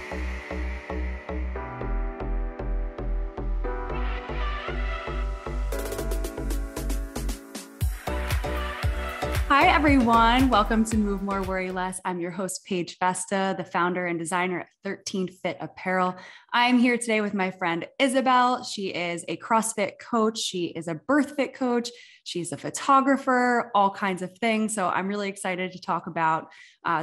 Hi, everyone. Welcome to Move More, Worry Less. I'm your host, Paige Vesta, the founder and designer at 13 Fit Apparel. I'm here today with my friend, Isabelle. She is a CrossFit coach. She is a BirthFit coach. She's a photographer, all kinds of things. So I'm really excited to talk about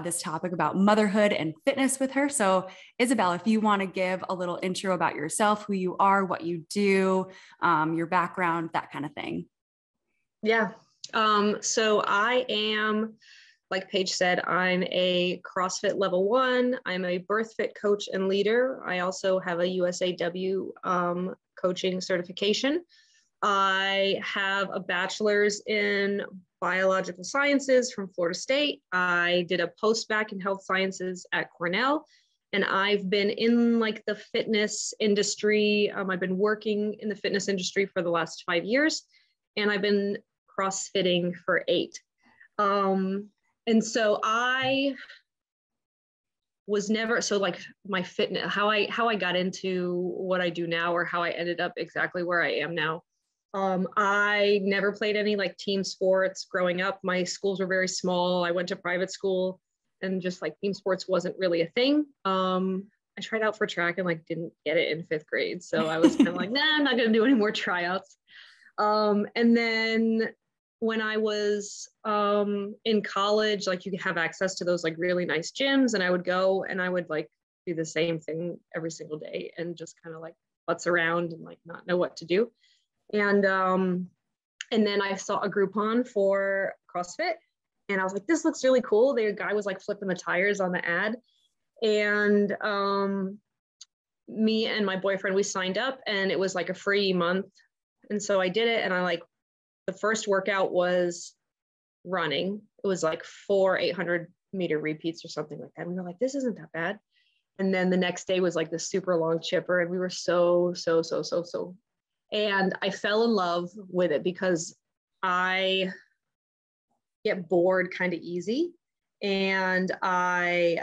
this topic about motherhood and fitness with her. So Isabelle, if you want to give a little intro about yourself, who you are, what you do, your background, that kind of thing. Yeah. So I am, like Paige said, I'm a CrossFit level 1. I'm a BirthFit coach and leader. I also have a USAW coaching certification. I have a bachelor's in biological sciences from Florida State. I did a postbac in health sciences at Cornell, and I've been in like the fitness industry. I've been working in the fitness industry for the last 5 years, and I've been CrossFitting for 8. And so I was never, so like my fitness, how I got into what I do now, or how I ended up exactly where I am now. I never played any like team sports growing up. My schools were very small. I went to private school, and just like team sports wasn't really a thing. I tried out for track and like didn't get it in 5th grade. So I was kind of like, nah, I'm not going to do any more tryouts. And then when I was in college, like you could have access to those like really nice gyms, and I would go and I would like do the same thing every single day and just kind of like putz around and like not know what to do. And then I saw a Groupon for CrossFit, and I was like, this looks really cool. The guy was like flipping the tires on the ad, and me and my boyfriend, we signed up, and it was like a free month. And so I did it, and I like, the first workout was running. It was like 4 800-meter repeats or something like that. And we were like, this isn't that bad. And then the next day was like the super long chipper. And we were so. And I fell in love with it because I get bored kind of easy. And I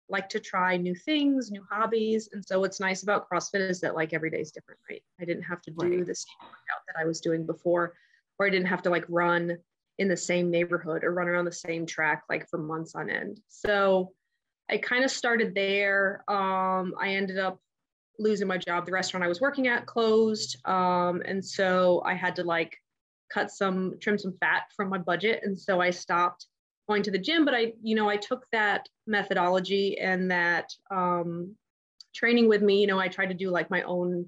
like to try new things, new hobbies. And so what's nice about CrossFit is that like every day is different, right? I didn't have to do the same workout that I was doing before, or I didn't have to like run in the same neighborhood or run around the same track like for months on end. So I kind of started there. I ended up losing my job. The restaurant I was working at closed. And so I had to like trim some fat from my budget. And so I stopped going to the gym, but I took that methodology and that training with me. I tried to do like my own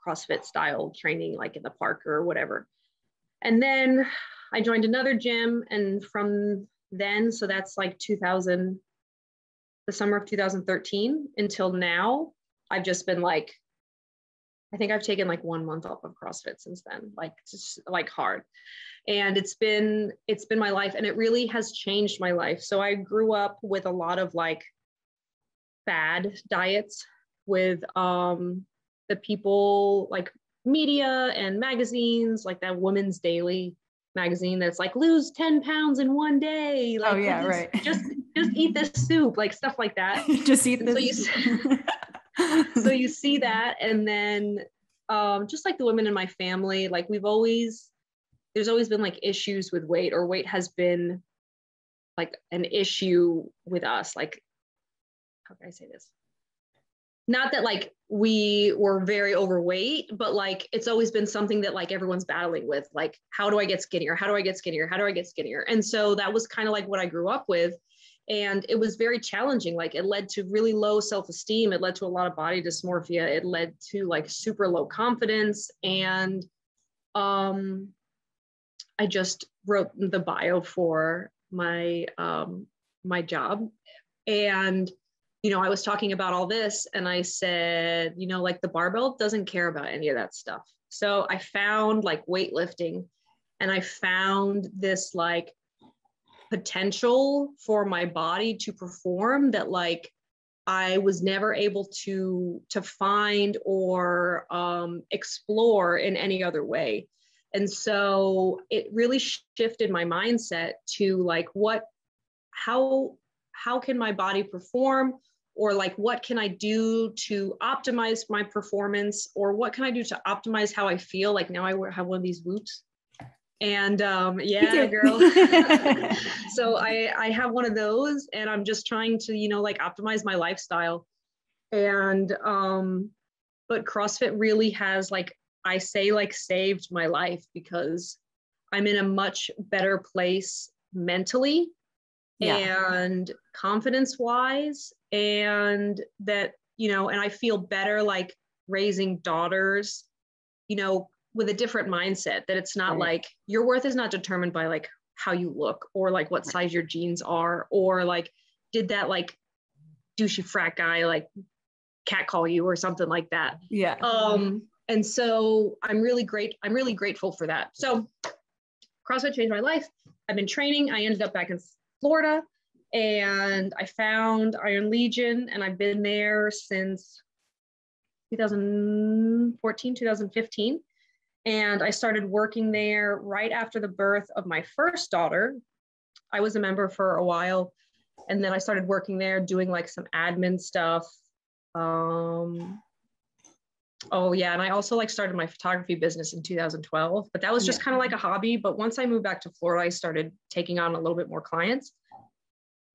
CrossFit style training, like in the park or whatever. And then I joined another gym, and from then, so that's like the summer of 2013 until now, I've just been like, I think I've taken like 1 month off of CrossFit since then, like just like hard. And it's been my life, and it really has changed my life. So I grew up with a lot of like fad diets with the people like media and magazines, like that Women's Daily magazine that's like lose 10 pounds in 1 day. Like, oh yeah, right. Just eat this soup, like stuff like that. Just eat this. So you see that, and then just like the women in my family, like there's always been like issues with weight, or weight has been like an issue with us. Like, how can I say this? Not that like we were very overweight, but like it's always been something that like everyone's battling with. Like, how do I get skinnier? How do I get skinnier? How do I get skinnier? And so that was kind of like what I grew up with. And it was very challenging. Like it led to really low self-esteem. It led to a lot of body dysmorphia. It led to like super low confidence. And I just wrote the bio for my my job. And, I was talking about all this, and I said, like the barbell doesn't care about any of that stuff. So I found like weightlifting, and I found this like potential for my body to perform that like I was never able to find or explore in any other way. And so it really shifted my mindset to like how can my body perform? or like, what can I do to optimize my performance, or what can I do to optimize how I feel? Like now I have one of these Whoops. And yeah, girl. So I have one of those, and I'm just trying to, you know, like optimize my lifestyle. And but CrossFit really has, like, I say, like, saved my life, because I'm in a much better place mentally and confidence wise, and that, you know, and I feel better, like, raising daughters, you know, with a different mindset, that it's not like your worth is not determined by like how you look, or like what size your jeans are, or like, did that like douchey frat guy like catcall you or something like that. Yeah. And so I'm really grateful for that. So CrossFit changed my life. I've been training. I ended up back in Florida, and I found Iron Legion, and I've been there since 2014, 2015. And I started working there right after the birth of my first daughter. I was a member for a while, and then I started working there doing like some admin stuff. Oh yeah, and I also like started my photography business in 2012, but that was just kind of like a hobby. But once I moved back to Florida, I started taking on a little bit more clients.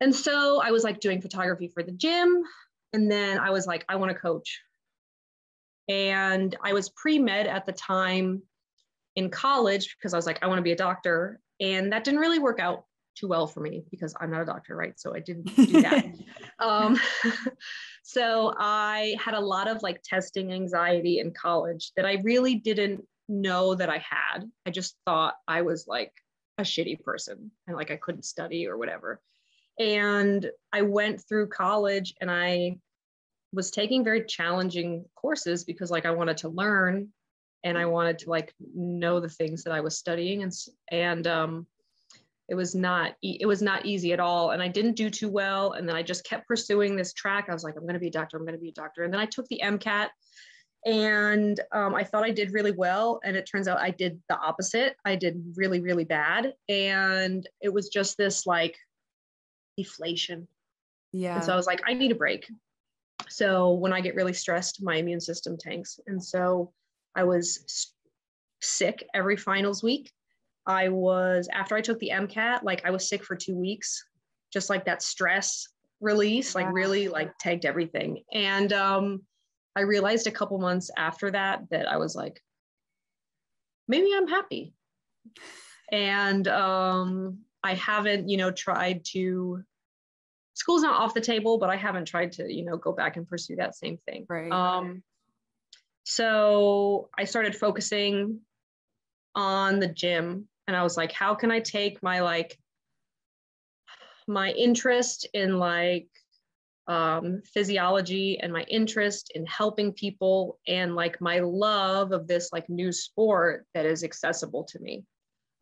And so I was like doing photography for the gym, and then I was like, I want to coach. And I was pre-med at the time in college, because I was like, I want to be a doctor. And that didn't really work out too well for me, because I'm not a doctor, right? So I didn't do that. So I had a lot of like testing anxiety in college that I really didn't know that I had. I just thought I was like a shitty person, and like I couldn't study or whatever. And I went through college, and I was taking very challenging courses, because like I wanted to learn, and I wanted to like know the things that I was studying, and it was not easy at all, and I didn't do too well. And then I just kept pursuing this track. I was like, I'm going to be a doctor. I'm going to be a doctor. And then I took the MCAT, and I thought I did really well, and it turns out I did the opposite. I did really, really bad, and it was just this like deflation. Yeah. And so I was like, I need a break. So when I get really stressed, my immune system tanks. And so I was sick every finals week. After I took the MCAT, like I was sick for 2 weeks, just like that stress release, like really like tanked everything. And I realized a couple months after that I was like, maybe I'm happy. And I haven't, you know, tried to, school's not off the table, but I haven't tried to, you know, go back and pursue that same thing. Right. So I started focusing on the gym, and I was like, how can I take my interest in like physiology, and my interest in helping people, and like my love of this like new sport that is accessible to me.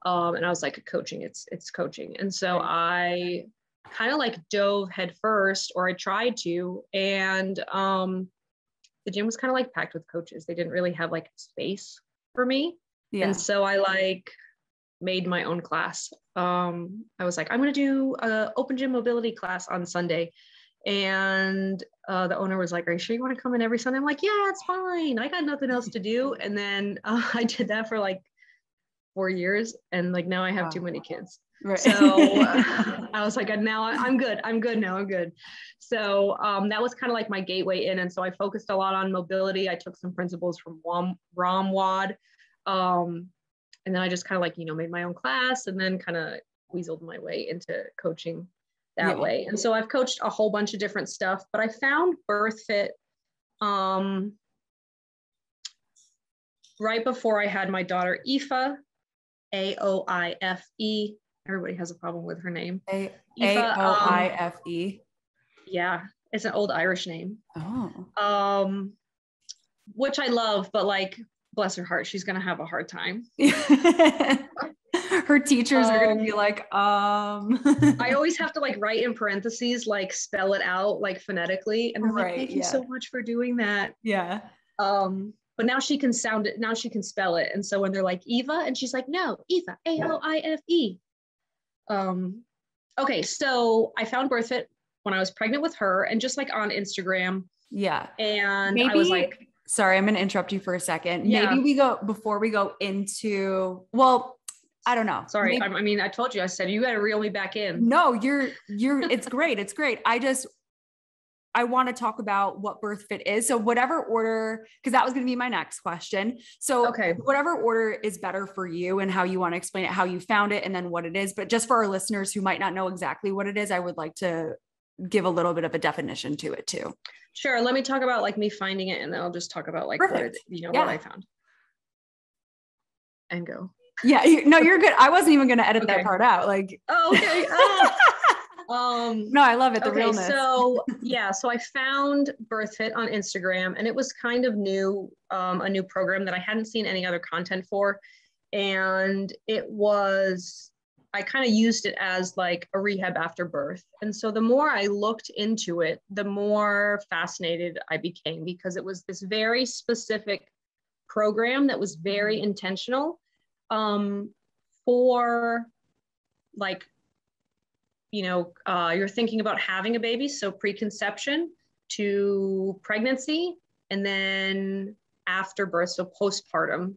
And I was like, coaching, it's coaching. And so I kind of like dove head first, or I tried to, and the gym was kind of like packed with coaches. They didn't really have like space for me. And so I like made my own class. I was like, I'm going to do an open gym mobility class on Sunday. And the owner was like, are you sure you want to come in every Sunday? I'm like, yeah, it's fine. I got nothing else to do. And then I did that for like 4 years. And like, now I have too many kids. Right. So I was like, now I'm good. I'm good now. I'm good. So that was kind of like my gateway in. And so I focused a lot on mobility. I took some principles from ROMWAD. And then I just kind of like, you know, made my own class, and then kind of weaseled my way into coaching that way. And so I've coached a whole bunch of different stuff, but I found BirthFit right before I had my daughter, Aoife, Aoife. Everybody has a problem with her name. Aoife. Yeah, it's an old Irish name. Oh. Which I love, but like, bless her heart, she's gonna have a hard time. Her teachers are gonna be like, I always have to like write in parentheses, like spell it out like phonetically, and they're like, thank you so much for doing that. Yeah. But now she can sound it. Now she can spell it. And so when they're like Eva, and she's like, no, Eva, Aoife. Okay, so I found BirthFit when I was pregnant with her, and just like on Instagram. Yeah. And I was like, sorry, I'm going to interrupt you for a second. Yeah. Maybe before we go into, well, I don't know. Sorry. I mean, I told you, I said, you got to reel me back in. No, it's great. It's great. I want to talk about what BirthFit is. So whatever order, because that was going to be my next question. So whatever order is better for you and how you want to explain it, how you found it, and then what it is. But just for our listeners who might not know exactly what it is, I would like to give a little bit of a definition to it too. Sure. Let me talk about like me finding it, and then I'll just talk about like what I found. And go. Yeah. No, you're good. I wasn't even going to edit that part out. Like, okay. No, I love it. The realness. So I found BirthFit on Instagram, and it was kind of new, a new program that I hadn't seen any other content for. And I kind of used it as like a rehab after birth. And so the more I looked into it, the more fascinated I became, because it was this very specific program that was very intentional, for like, you're thinking about having a baby. So preconception to pregnancy, and then after birth, so postpartum.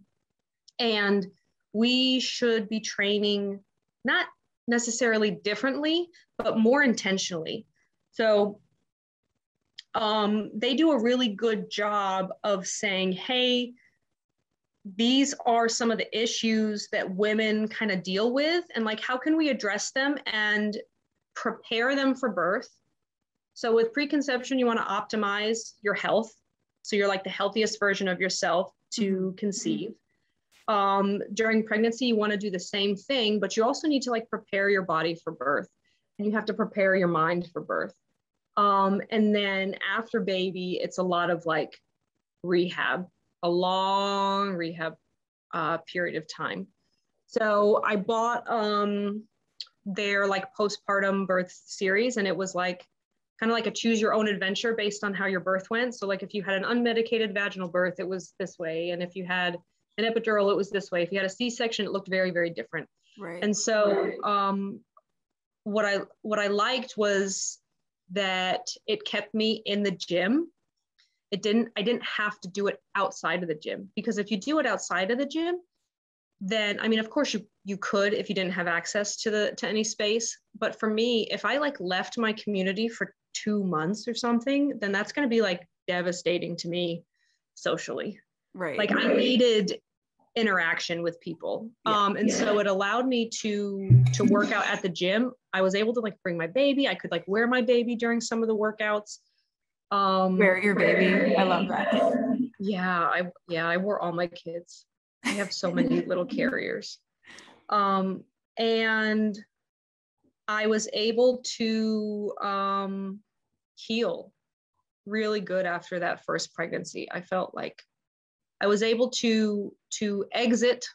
And we should be training not necessarily differently, but more intentionally. So they do a really good job of saying, hey, these are some of the issues that women kind of deal with, and like, how can we address them and prepare them for birth? So with preconception, you want to optimize your health. So you're like the healthiest version of yourself to conceive. During pregnancy, you want to do the same thing, but you also need to like prepare your body for birth, and you have to prepare your mind for birth. And then after baby, it's a lot of like rehab, a long rehab period of time. So I bought their like postpartum birth series, and it was like kind of like a choose your own adventure based on how your birth went. So like if you had an unmedicated vaginal birth, it was this way. And if you had an epidural, it was this way. If you had a C-section, it looked very, very different. Right. And so what I liked was that it kept me in the gym. I didn't have to do it outside of the gym, because if you do it outside of the gym, then, I mean, of course you could, if you didn't have access to any space. But for me, if I like left my community for 2 months or something, then that's going to be like devastating to me socially. Right. Like I needed interaction with people. So it allowed me to work out at the gym. I was able to like bring my baby. I could like wear my baby during some of the workouts. Wear your baby. I love that. Yeah, I wore all my kids. I have so many little carriers. And I was able to heal really good after that first pregnancy. I felt like I was able to exit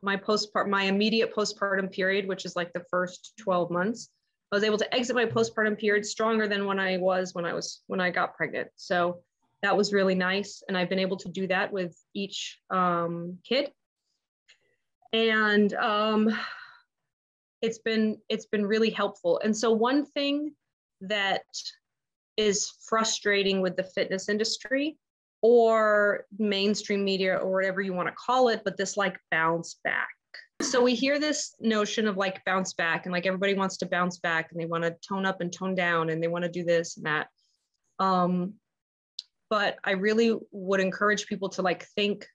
my immediate postpartum period, which is like the first 12 months. I was able to exit my postpartum period stronger than when I got pregnant. So that was really nice. And I've been able to do that with each kid. And it's been really helpful. And so one thing that is frustrating with the fitness industry or mainstream media or whatever you want to call it, but this like bounce back. So we hear this notion of like bounce back, and like everybody wants to bounce back, and they want to tone up and tone down, and they want to do this and that. But I really would encourage people to like think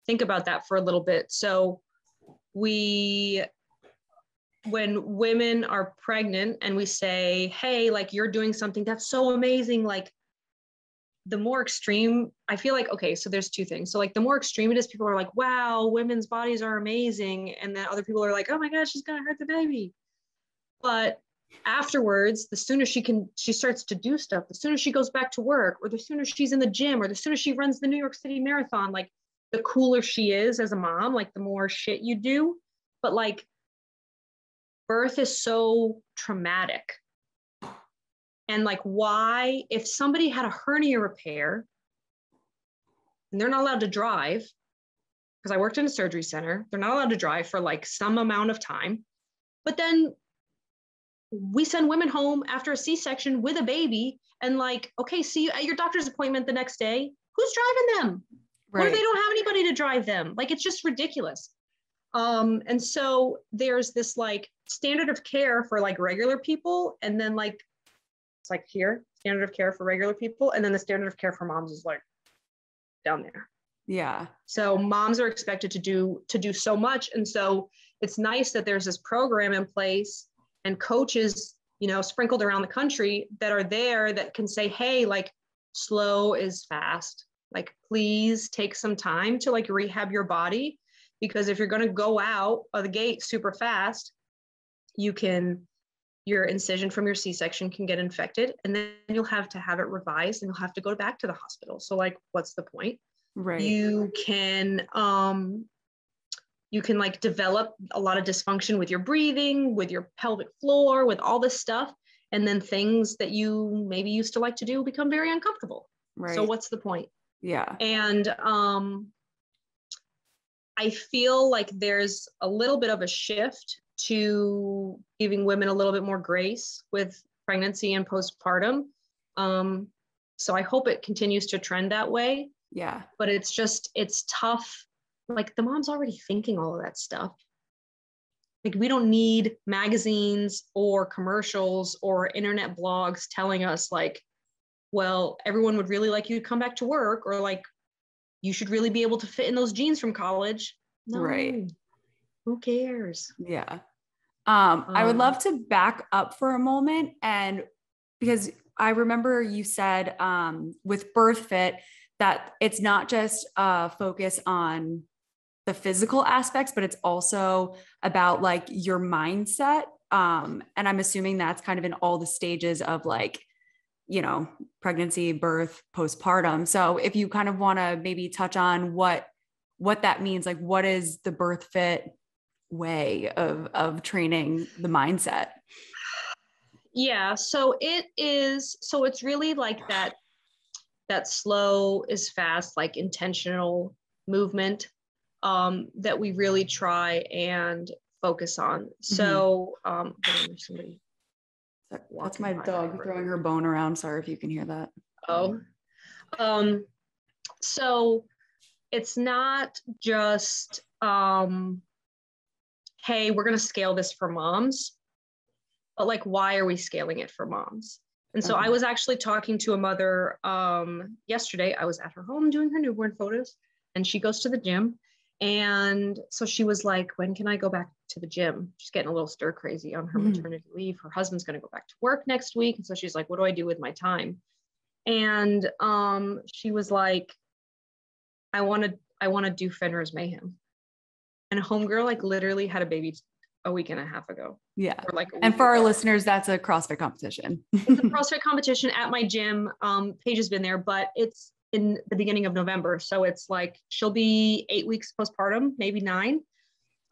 about that for a little bit. So when women are pregnant and we say, hey, like you're doing something that's so amazing, like the more extreme, I feel like, okay, so there's two things. So like the more extreme it is, people are like, wow, women's bodies are amazing. And then other people are like, oh my gosh, she's gonna hurt the baby. But afterwards, the sooner she starts to do stuff, the sooner she goes back to work, or the sooner she's in the gym, or the sooner she runs the New York City Marathon, like the cooler she is as a mom, like the more shit you do. But like birth is so traumatic. And like, why, if somebody had a hernia repair and they're not allowed to drive, because I worked in a surgery center, they're not allowed to drive for like some amount of time, but then we send women home after a C-section with a baby and like, okay, see you at your doctor's appointment the next day. Who's driving them? Right. What if they don't have anybody to drive them? Like, it's just ridiculous. And so there's this like standard of care for like regular people. And then like, it's like here, standard of care for regular people. And then the standard of care for moms is like down there. Yeah. So moms are expected to do so much. And so it's nice that there's this program in place and coaches, you know, sprinkled around the country that are there that can say, hey, like slow is fast. Like, please take some time to like rehab your body, because if you're going to go out of the gate super fast, your incision from your C-section can get infected, and then you'll have to have it revised and you'll have to go back to the hospital. So like, what's the point? Right. You can like develop a lot of dysfunction with your breathing, with your pelvic floor, with all this stuff. And then things that you maybe used to like to do become very uncomfortable. Right. So what's the point? Yeah. And I feel like there's a little bit of a shift to giving women a little bit more grace with pregnancy and postpartum. So I hope it continues to trend that way. Yeah. But it's tough. Like, the mom's already thinking all of that stuff. Like, we don't need magazines or commercials or internet blogs telling us like, well, everyone would really like you to come back to work, or like, you should really be able to fit in those jeans from college. No, right. Who cares? Yeah. I would love to back up for a moment, and because I remember you said with BirthFit that it's not just focus on the physical aspects, but it's also about like your mindset. And I'm assuming that's kind of in all the stages of like, you know, pregnancy, birth, postpartum. So if you kind of want to maybe touch on what that means, like what is the BirthFit way of training the mindset? Yeah. So it's really like that slow is fast, like intentional movement that we really try and focus on. So somebody. That's my dog throwing her bone around. Sorry if you can hear that. Oh, so it's not just, hey, we're going to scale this for moms, but like, why are we scaling it for moms? And so I was actually talking to a mother yesterday. I was at her home doing her newborn photos, and she goes to the gym. And so she was like, when can I go back to the gym? She's getting a little stir crazy on her maternity leave. Her husband's going to go back to work next week. And so she's like, what do I do with my time? And she was like, I want to do Fenrir's Mayhem. And homegirl like literally had a baby a week and a half ago. Yeah. Or like and for our listeners, that's a CrossFit competition. It's a CrossFit competition at my gym. Paige has been there, but it's in the beginning of November. So it's like, she'll be 8 weeks postpartum, maybe 9.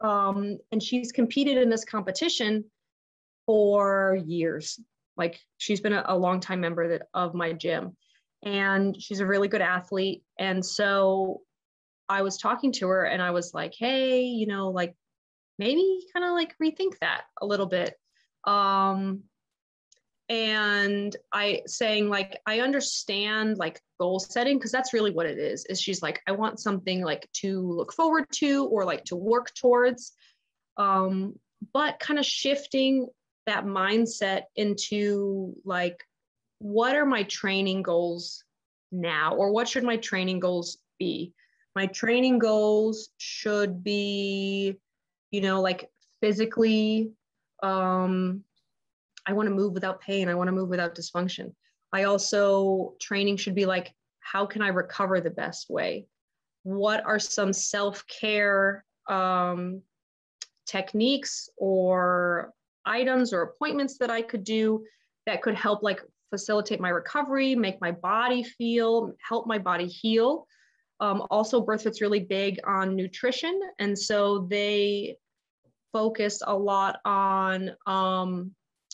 And she's competed in this competition for years. Like, she's been a long-time member of my gym, and she's a really good athlete. And so I was talking to her and I was like, hey, you know, like maybe kind of like rethink that a little bit. And I saying like, I understand like goal setting, because that's really what it is she's like, I want something like to look forward to or like to work towards, but kind of shifting that mindset into like, what are my training goals now, or what should my training goals be? My training goals should be, you know, like physically, I want to move without pain. I want to move without dysfunction. Training should be like, how can I recover the best way? What are some self-care techniques or items or appointments that I could do that could help like facilitate my recovery, make my body help my body heal. Also, BirthFit's really big on nutrition. And so they focus a lot on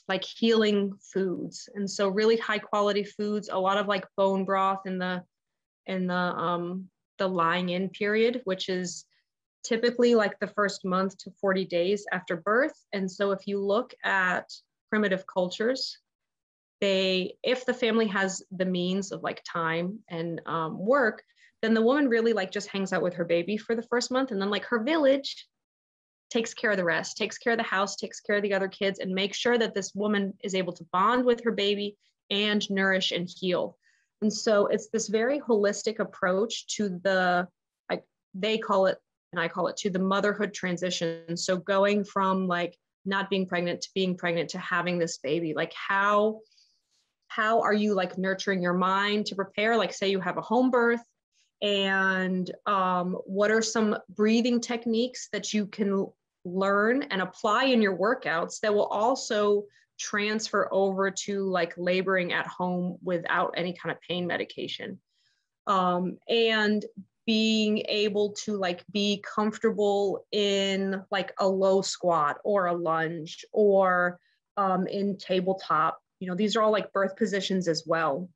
like healing foods. And so really high quality foods, a lot of like bone broth in the lying in period, which is typically like the first month to 40 days after birth. And so if you look at primitive cultures, if the family has the means of like time and work, then the woman really like just hangs out with her baby for the first month. And then like her village takes care of the rest, takes care of the house, takes care of the other kids, and makes sure that this woman is able to bond with her baby and nourish and heal. And so it's this very holistic approach to the, like they call it, and I call it, to the motherhood transition. So going from like not being pregnant to being pregnant to having this baby, like how are you like nurturing your mind to prepare? Like say you have a home birth, and what are some breathing techniques that you can learn and apply in your workouts that will also transfer over to like laboring at home without any kind of pain medication, and being able to like be comfortable in like a low squat or a lunge or in tabletop. You know, these are all like birth positions as well.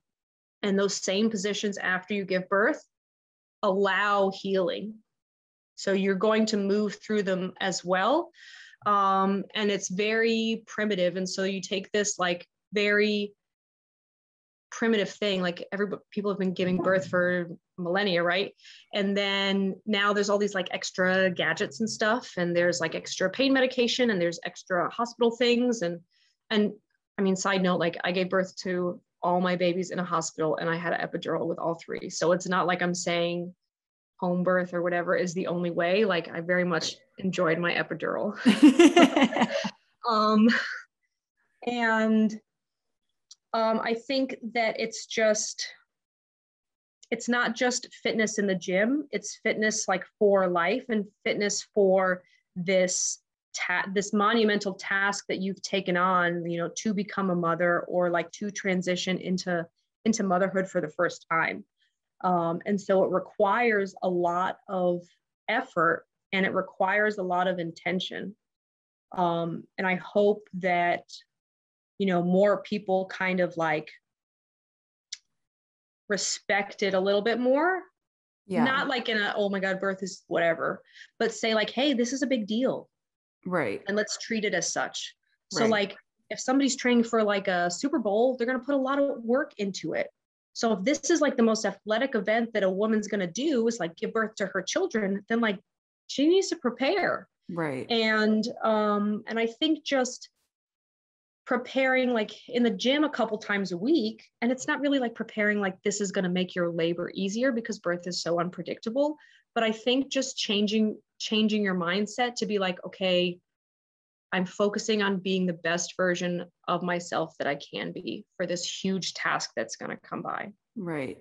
And those same positions after you give birth allow healing. So you're going to move through them as well. And it's very primitive. And so you take this like very primitive thing, like people have been giving birth for millennia, right? And then now there's all these like extra gadgets and stuff, and there's like extra pain medication, and there's extra hospital things. And I mean, side note, like I gave birth to all my babies in a hospital, and I had an epidural with all three. So it's not like I'm saying home birth or whatever is the only way. Like I very much enjoyed my epidural. I think that it's not just fitness in the gym, it's fitness like for life, and fitness for this monumental task that you've taken on, you know, to become a mother, or like to transition into motherhood for the first time. And so it requires a lot of effort, and it requires a lot of intention. And I hope that, you know, more people kind of like respect it a little bit more. Yeah. Not like in oh my God, birth is whatever, but say like, hey, this is a big deal. Right. And let's treat it as such. So right. Like if somebody's training for like a Super Bowl, they're going to put a lot of work into it. So if this is like the most athletic event that a woman's going to do is like give birth to her children, then like she needs to prepare. Right. And I think just preparing like in the gym a couple times a week, and it's not really like preparing like this is going to make your labor easier because birth is so unpredictable. But I think just changing your mindset to be like, okay, I'm focusing on being the best version of myself that I can be for this huge task that's going to come by. Right.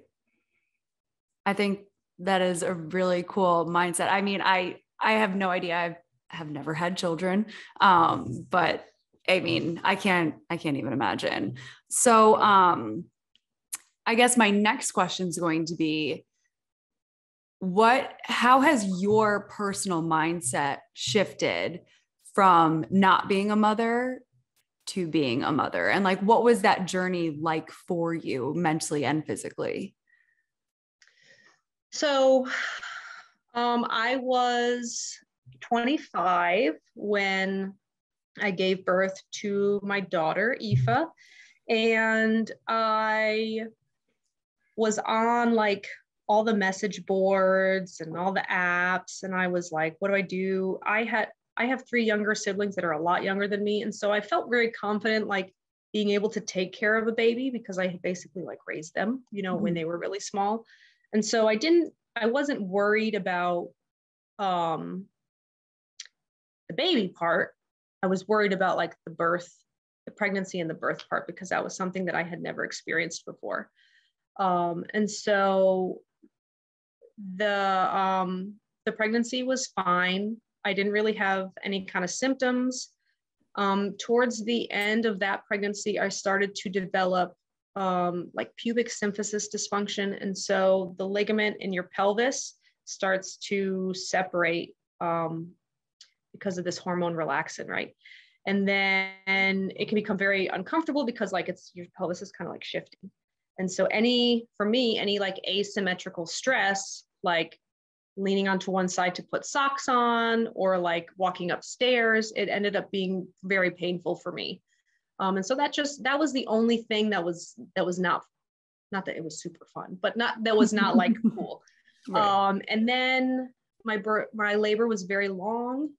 I think that is a really cool mindset. I mean, I have no idea. I have never had children. But I mean, I can't even imagine. So, I guess my next question is going to be, how has your personal mindset shifted from not being a mother to being a mother? And like, what was that journey like for you mentally and physically? So, I was 25 when I gave birth to my daughter, Aoife, and I was on like all the message boards and all the apps. And I was like, what do I do? I have three younger siblings that are a lot younger than me. And so I felt very confident, like being able to take care of a baby because I basically like raised them, you know, when they were really small. And so I wasn't worried about the baby part. I was worried about like the pregnancy and the birth part, because that was something that I had never experienced before. And so the pregnancy was fine. I didn't really have any kind of symptoms. Towards the end of that pregnancy, I started to develop like pubic symphysis dysfunction. And so the ligament in your pelvis starts to separate because of this hormone relaxin, right? And then it can become very uncomfortable because like your pelvis is kind of like shifting. And so for me, any like asymmetrical stress, like leaning onto one side to put socks on or like walking upstairs, it ended up being very painful for me. And so that was the only thing that was not that it was super fun, but that was not like cool. Right. And then my labor was very long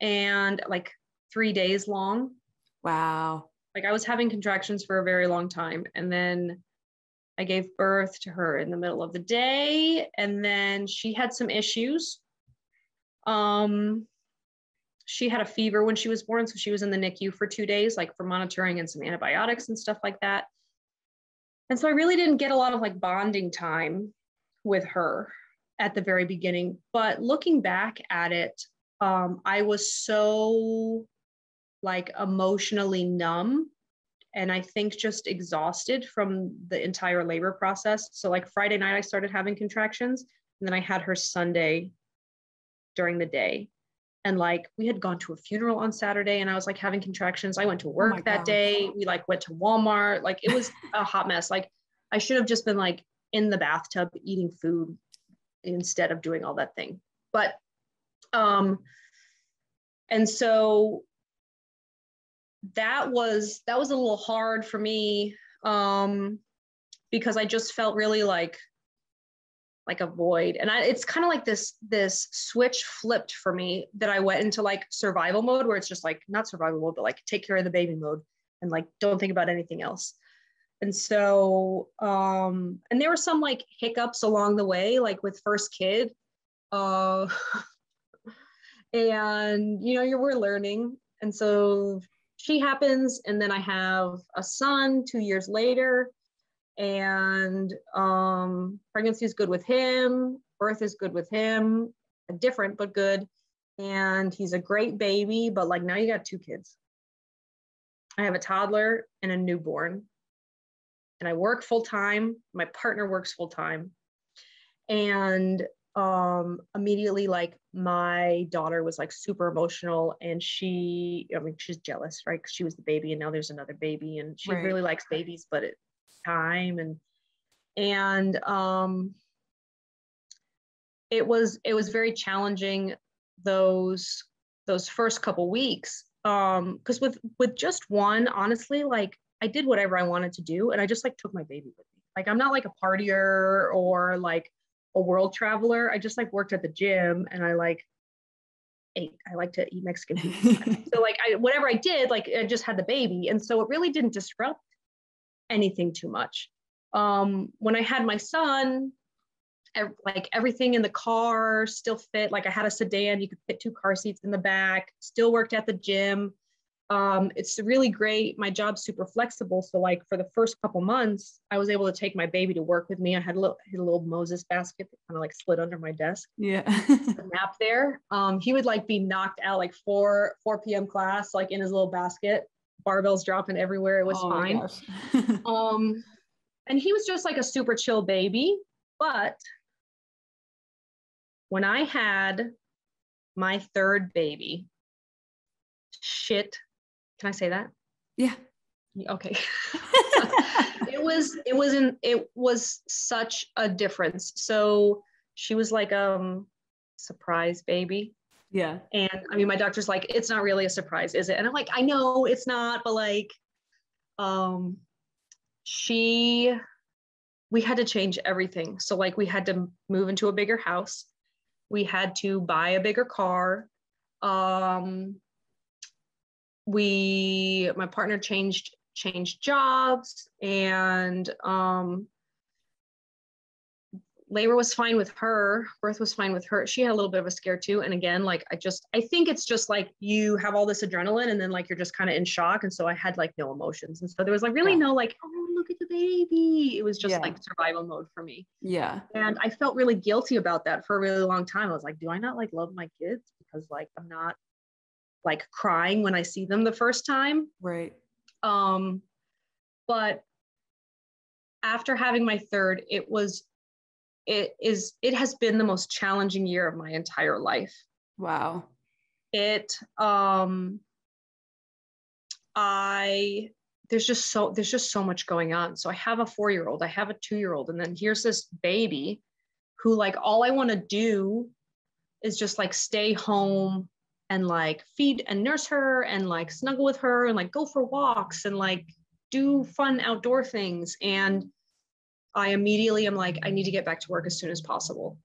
and like 3 days long. Wow. Like I was having contractions for a very long time. And then I gave birth to her in the middle of the day. And then she had some issues. She had a fever when she was born. So she was in the NICU for 2 days, like for monitoring and some antibiotics and stuff like that. And so I really didn't get a lot of like bonding time with her at the very beginning. But looking back at it, I was so like emotionally numb and I think just exhausted from the entire labor process. So like Friday night, I started having contractions and then I had her Sunday during the day. And like we had gone to a funeral on Saturday and I was like having contractions. I went to work that day. We like went to Walmart. Like it was a hot mess. Like I should have just been like in the bathtub eating food instead of doing all that thing. But, and so that was a little hard for me, because I just felt really like a void. And it's kind of like this switch flipped for me that I went into like survival mode where it's just like, not survival mode, but like take care of the baby mode and like, don't think about anything else. And so, and there were some like hiccups along the way, like with first kid, and we're learning. And so she happens. And then I have a son 2 years later. And pregnancy is good with him. Birth is good with him. Different, but good. And he's a great baby. But like now you got 2 kids. I have a toddler and a newborn. And I work full time. My partner works full time. And immediately like my daughter was like super emotional and she's jealous, right? Because she was the baby and now there's another baby and she really likes babies, but it's time. And it was very challenging those first couple weeks. Because with just one, honestly, like I did whatever I wanted to do and I just like took my baby with me. Like I'm not like a partier or like a world traveler. I just like worked at the gym and I like ate. I like to eat Mexican food. So like whatever I did, like I just had the baby. And so it really didn't disrupt anything too much. When I had my son, like everything in the car still fit. Like I had a sedan, you could fit 2 car seats in the back, still worked at the gym. It's really great. My job's super flexible. So like for the first couple months, I was able to take my baby to work with me. I had a little Moses basket that kind of like slid under my desk. Yeah. Nap there. He would like be knocked out like 4 p.m. class, like in his little basket, barbells dropping everywhere. It was fine. And he was just like a super chill baby. But when I had my 3rd baby, shit. Can I say that? Yeah. Okay. It was such a difference. So she was like surprise baby. Yeah. And I mean, my doctor's like, it's not really a surprise, is it? And I'm like, I know it's not, but like, we had to change everything. So like we had to move into a bigger house. We had to buy a bigger car. My partner changed jobs and labor was fine with her. Birth was fine with her. She had a little bit of a scare too. And again, like I think it's just like you have all this adrenaline and then like you're just kind of in shock. And so I had like no emotions. And so there was like really no like, oh, look at the baby. It was just like survival mode for me. Yeah. And I felt really guilty about that for a really long time. I was like, do I not like love my kids? Because like I'm not like crying when I see them the first time. Right. But after having my 3rd, it has been the most challenging year of my entire life. Wow. There's just so much going on. So I have a 4-year-old, I have a 2-year-old, and then here's this baby who like all I want to do is just like stay home and like feed and nurse her and like snuggle with her and like go for walks and like do fun outdoor things. And I immediately am like, I need to get back to work as soon as possible.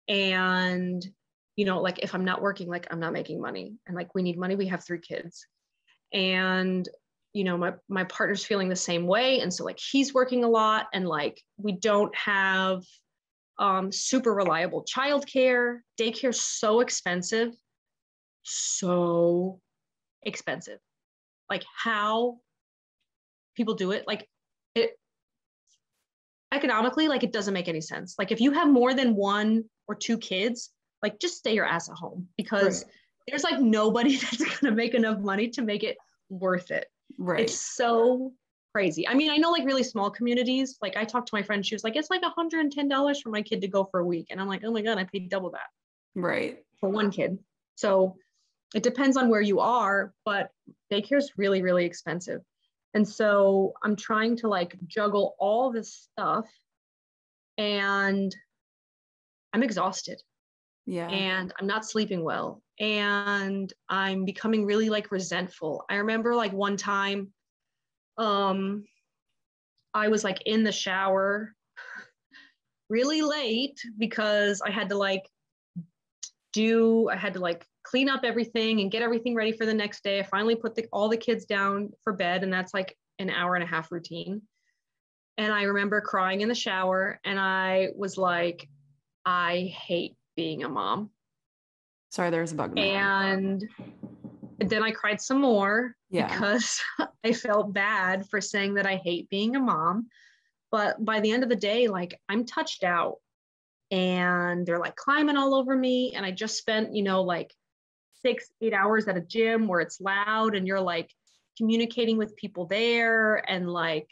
And, you know, like if I'm not working, like I'm not making money, and like we need money. We have 3 kids, and, you know, my partner's feeling the same way. And so like he's working a lot, and like we don't have super reliable childcare. Daycare is so expensive. So expensive. Like how people do it, like it economically, like it doesn't make any sense. Like if you have more than 1 or 2 kids, like just stay your ass at home, because there's like nobody that's gonna make enough money to make it worth it. Right. It's so crazy. I mean, I know like really small communities, like I talked to my friend, she was like, it's like $110 for my kid to go for a week. And I'm like, oh my God, I paid double that. Right. For 1 kid. So it depends on where you are, but daycare is really, really expensive. And so I'm trying to like juggle all this stuff, and I'm exhausted. Yeah. And I'm not sleeping well. And I'm becoming really like resentful. I remember like one time, I was like in the shower really late because I had to like clean up everything and get everything ready for the next day. I finally put all the kids down for bed, and that's like an hour and a half routine. And I remember crying in the shower, and I was like, I hate being a mom. Sorry, there's a bug in my ear. And then I cried some more because I felt bad for saying that I hate being a mom. But by the end of the day, like I'm touched out, and they're like climbing all over me. And I just spent, you know, like 6-8 hours at a gym where it's loud, and you're like communicating with people there, and like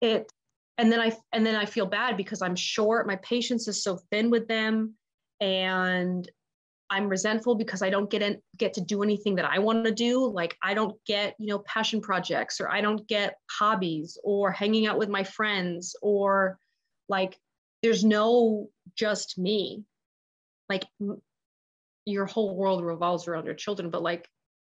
it. And then I feel bad because I'm short. My patience is so thin with them, and I'm resentful because I don't get to do anything that I want to do. Like I don't get, you know, passion projects, or I don't get hobbies or hanging out with my friends, or like there's no just me. Like your whole world revolves around your children, but like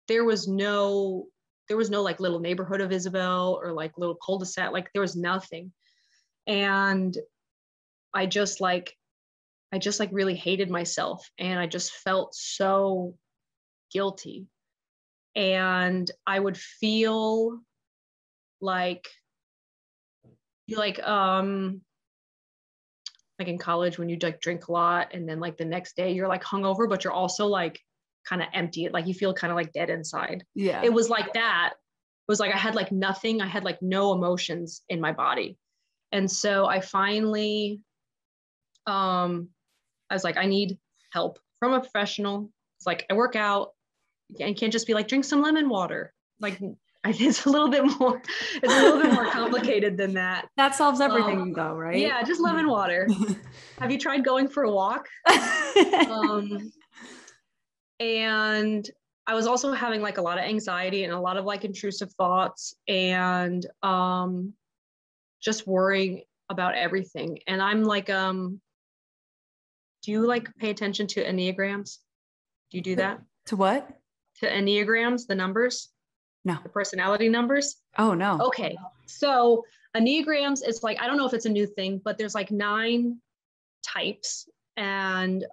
there was no like little neighborhood of Isabelle or like little cul-de-sac. Like there was nothing. And I just really hated myself, and I just felt so guilty. And I would feel like in college when you like drink a lot, and then like the next day you're like hungover, but you're also like kind of empty. Like you feel kind of like dead inside. Yeah. It was like that. It was like I had like nothing. I had like no emotions in my body. And so I finally I was like, I need help from a professional. It's like, I work out, and can't just be like, drink some lemon water. Like, it's a little bit more complicated than that. That solves everything though, right? Yeah, just lemon water. Have you tried going for a walk? And I was also having like a lot of anxiety and a lot of like intrusive thoughts, and just worrying about everything. And I'm like, do you like pay attention to Enneagrams? Do you do that? To what? To Enneagrams, the numbers? No. The personality numbers? Oh, no. Okay. So Enneagrams, it's like, I don't know if it's a new thing, but there's like 9 types, and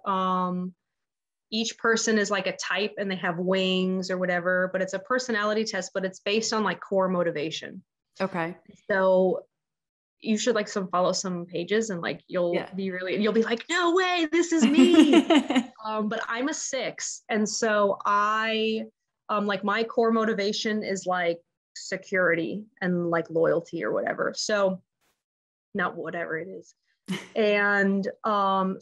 each person is like a type, and they have wings or whatever, but it's a personality test, but it's based on like core motivation. Okay. So you should like follow some pages, and like you'll be like, no way, this is me. But I'm a 6. And so I like my core motivation is like security and like loyalty or whatever. So not whatever it is. And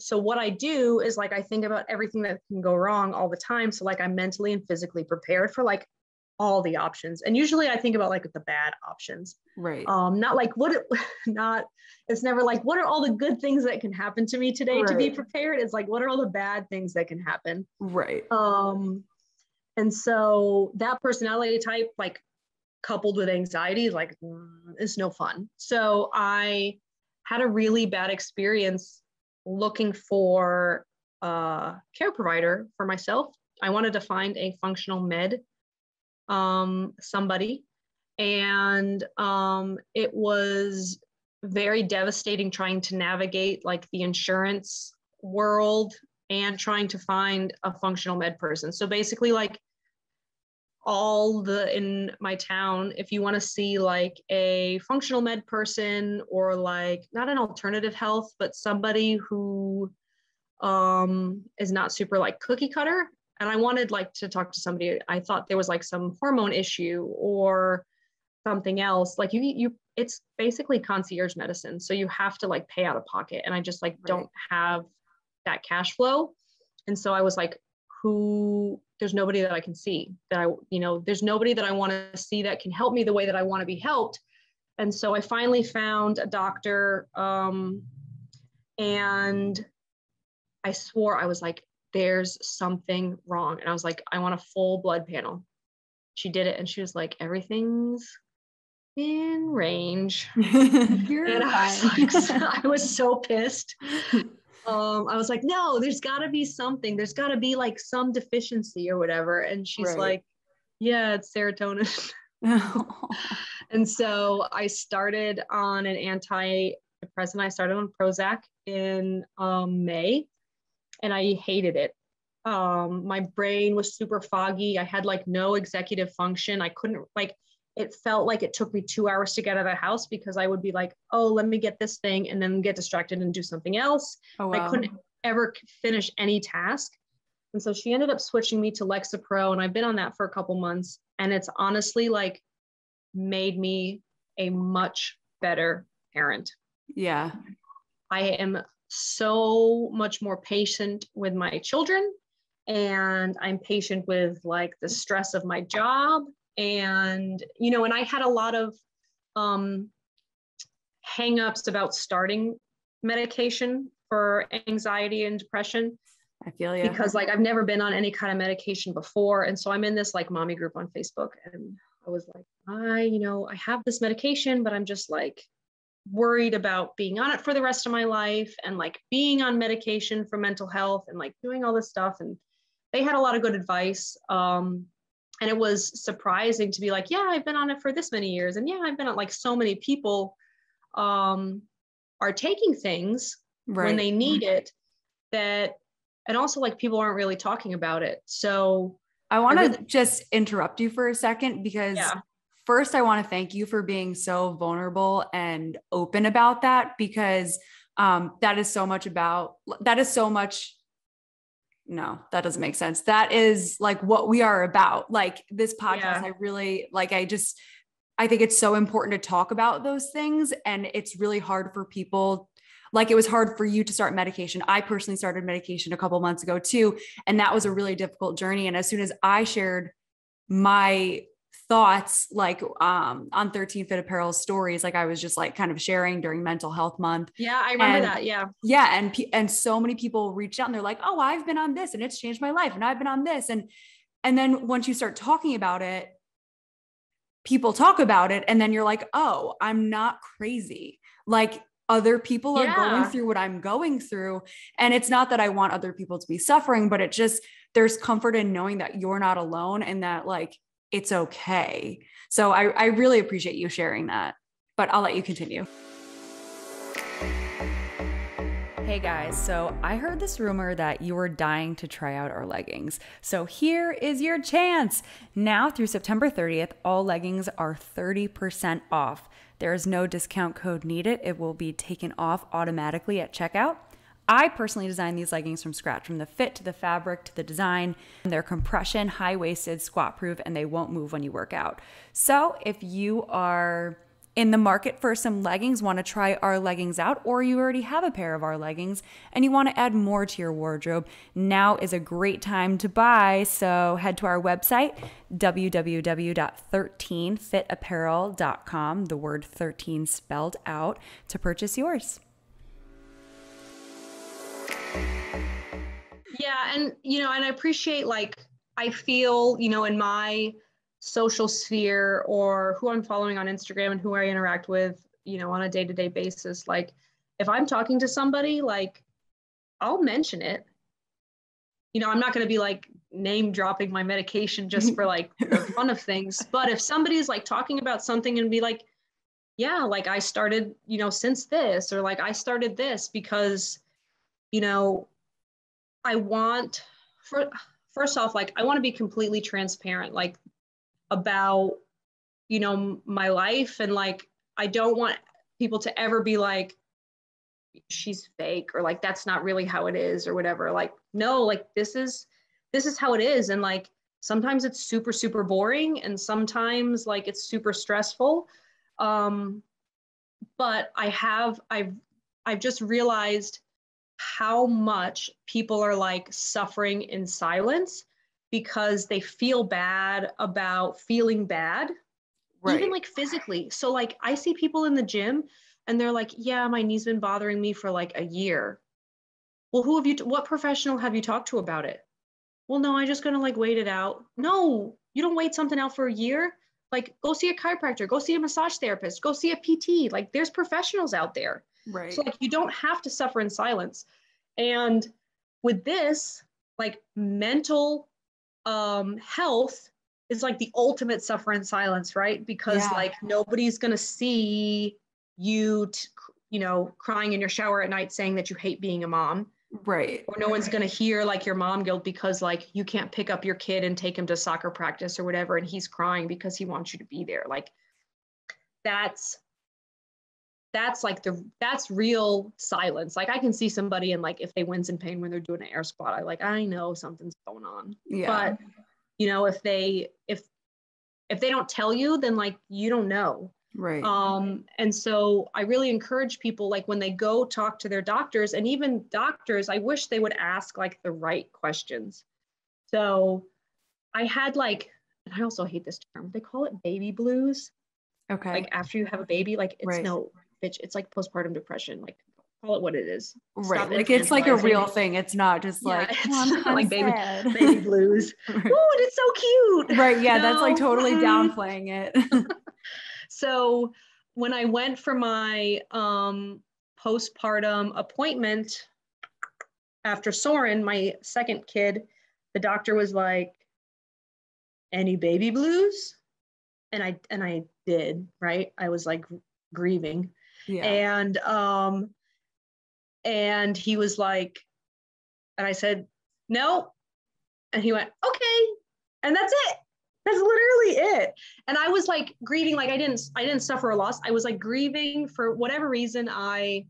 so what I do is like I think about everything that can go wrong all the time. So like I'm mentally and physically prepared for like all the options. And usually I think about like the bad options. Right. Not like it's never like, what are all the good things that can happen to me today to be prepared? It's like, what are all the bad things that can happen? Right. And so that personality type, like coupled with anxiety, like is no fun. So I had a really bad experience looking for a care provider for myself. I wanted to find a functional med, somebody. And it was very devastating trying to navigate like the insurance world and trying to find a functional med person. So basically like in my town, if you want to see like a functional med person or like not an alternative health, but somebody who is not super like cookie cutter. And I wanted like to talk to somebody. I thought there was like some hormone issue or something else. Like it's basically concierge medicine. So you have to like pay out of pocket. And I just like don't have that cash flow. And so I was like, there's nobody that I can see there's nobody that I want to see that can help me the way that I want to be helped. And so I finally found a doctor, and I swore, I was like, there's something wrong. And I was like, I want a full blood panel. She did it. And she was like, everything's in range. You're I was so pissed. I was like, no, there's gotta be something. There's gotta be like some deficiency or whatever. And she's like, yeah, it's serotonin. And so I started on an antidepressant. I started on Prozac in May, and I hated it. My brain was super foggy. I had like no executive function. I couldn't it felt like it took me 2 hours to get out of the house because I would be like, oh, let me get this thing and then get distracted and do something else. Oh, wow. I couldn't ever finish any task. And so she ended up switching me to Lexapro, and I've been on that for a couple months. And it's honestly like made me a much better parent. Yeah. I am so much more patient with my children, and I'm patient with like the stress of my job. And, and I had a lot of hangups about starting medication for anxiety and depression. I feel you. Because like I've never been on any kind of medication before. And so I'm in this like mommy group on Facebook, and I was like, I have this medication, but I'm just like worried about being on it for the rest of my life and like being on medication for mental health and like doing all this stuff. And they had a lot of good advice. And it was surprising to be like, yeah, I've been on it for this many years. And yeah, I've been on, like, so many people are taking things when they need it, and also like people aren't really talking about it. So I want to just interrupt you for a second, because first I want to thank you for being so vulnerable and open about that, because that is so much, no, that doesn't make sense. That is like what we are about. Like this podcast, I really like, I think it's so important to talk about those things. And it's really hard for people. Like it was hard for you to start medication. I personally started medication a couple months ago too. And that was a really difficult journey. And as soon as I shared my thoughts, like on 13 Fit Apparel stories, like I was just like kind of sharing during Mental Health Month. Yeah, I remember that. Yeah. Yeah. And so many people reached out and they're like, oh, I've been on this and it's changed my life. And I've been on this. And then once you start talking about it, people talk about it. And then you're like, oh, I'm not crazy. Like other people are going through what I'm going through. And it's not that I want other people to be suffering, but it just, there's comfort in knowing that you're not alone and that like, it's okay. So I really appreciate you sharing that, but I'll let you continue. Hey guys, so I heard this rumor that you were dying to try out our leggings. So here is your chance. Now through September 30th, all leggings are 30% off. There is no discount code needed. It will be taken off automatically at checkout. I personally designed these leggings from scratch, from the fit to the fabric to the design. They're compression, high-waisted, squat-proof, and they won't move when you work out. So if you are in the market for some leggings, want to try our leggings out, or you already have a pair of our leggings and you want to add more to your wardrobe, now is a great time to buy. So head to our website, www.13fitapparel.com, the word 13 spelled out, to purchase yours. Yeah. And, and I appreciate, like, I feel, in my social sphere or who I'm following on Instagram and who I interact with, on a day-to-day basis, like if I'm talking to somebody, like I'll mention it, I'm not going to be like name dropping my medication just for like the fun of things. But if somebody's like talking about something and be like, yeah, like I started, since this, or like I started this because, I want first off, like I want to be completely transparent, like about, my life. And like, I don't want people to ever be like, she's fake, or like, that's not really how it is, or whatever. Like, no, like this is how it is. And like, sometimes it's super, super boring. And sometimes like it's super stressful. But I've just realized how much people are like suffering in silence because they feel bad about feeling bad, Right. even like physically. So like I see people in the gym and they're like, yeah, my knee's been bothering me for like a year. Well, what professional have you talked to about it? Well, no, I'm just gonna like wait it out. No, you don't wait something out for a year. Like go see a chiropractor, go see a massage therapist, go see a PT. Like there's professionals out there. Right. So like you don't have to suffer in silence. And with this, like mental health is like the ultimate suffer in silence, right? Because like nobody's gonna see you, crying in your shower at night saying that you hate being a mom. Right. Or no one's gonna hear like your mom guilt because like you can't pick up your kid and take him to soccer practice or whatever, and he's crying because he wants you to be there. Like that's real silence. Like I can see somebody and like if they wince in pain when they're doing an air squat, I know something's going on. Yeah. But if they don't tell you, then like you don't know. Right. And so I really encourage people, like when they go talk to their doctors, and even doctors, I wish they would ask like the right questions. So I had like, and I also hate this term, they call it baby blues. Okay. Like after you have a baby, like it's Right. no, bitch, it's like postpartum depression. Like call it what it is. Right. Stop Like it's like a real infantilizing. thing. It's not just like, It's oh, I'm not kind like of sad. baby blues. Right. Oh, and it's so cute. Right. Yeah. That's like No. totally downplaying it. So when I went for my postpartum appointment after Soren, my second kid, the doctor was like, any baby blues? And I did, right? I was like grieving. Yeah. And he was like, and I said, no. And he went, okay. And that's it. That's literally it. And I was like grieving, like I didn't suffer a loss. I was like grieving for whatever reason. I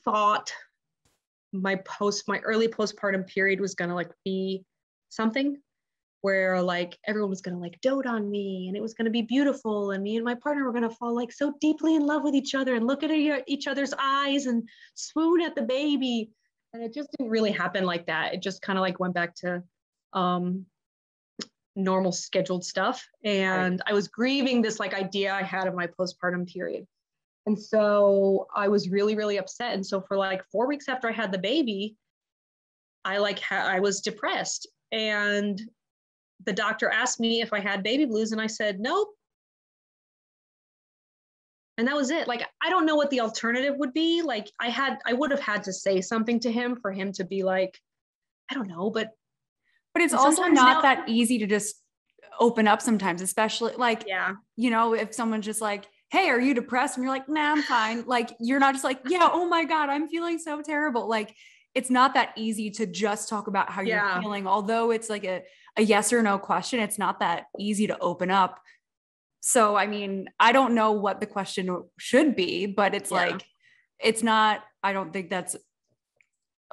thought my early postpartum period was going to like be something where like everyone was going to like dote on me and it was going to be beautiful. And me and my partner were going to fall like so deeply in love with each other and look at each other's eyes and swoon at the baby. And it just didn't really happen like that. It just kind of like went back to normal scheduled stuff. And I was grieving this like idea I had of my postpartum period. And so I was really, really upset. And so for like 4 weeks after I had the baby, I was depressed. And the doctor asked me if I had baby blues, and I said, nope. And that was it. Like, I don't know what the alternative would be. Like I would have had to say something to him for him to be like, I don't know, but it's also not that easy to just open up sometimes, especially like, if someone's just like, hey, are you depressed? And you're like, nah, I'm fine. Like, you're not just like, yeah, oh my God, I'm feeling so terrible. Like, it's not that easy to just talk about how you're feeling. Although it's like a yes or no question, it's not that easy to open up. So, I mean, I don't know what the question should be, but it's like, it's not, I don't think that's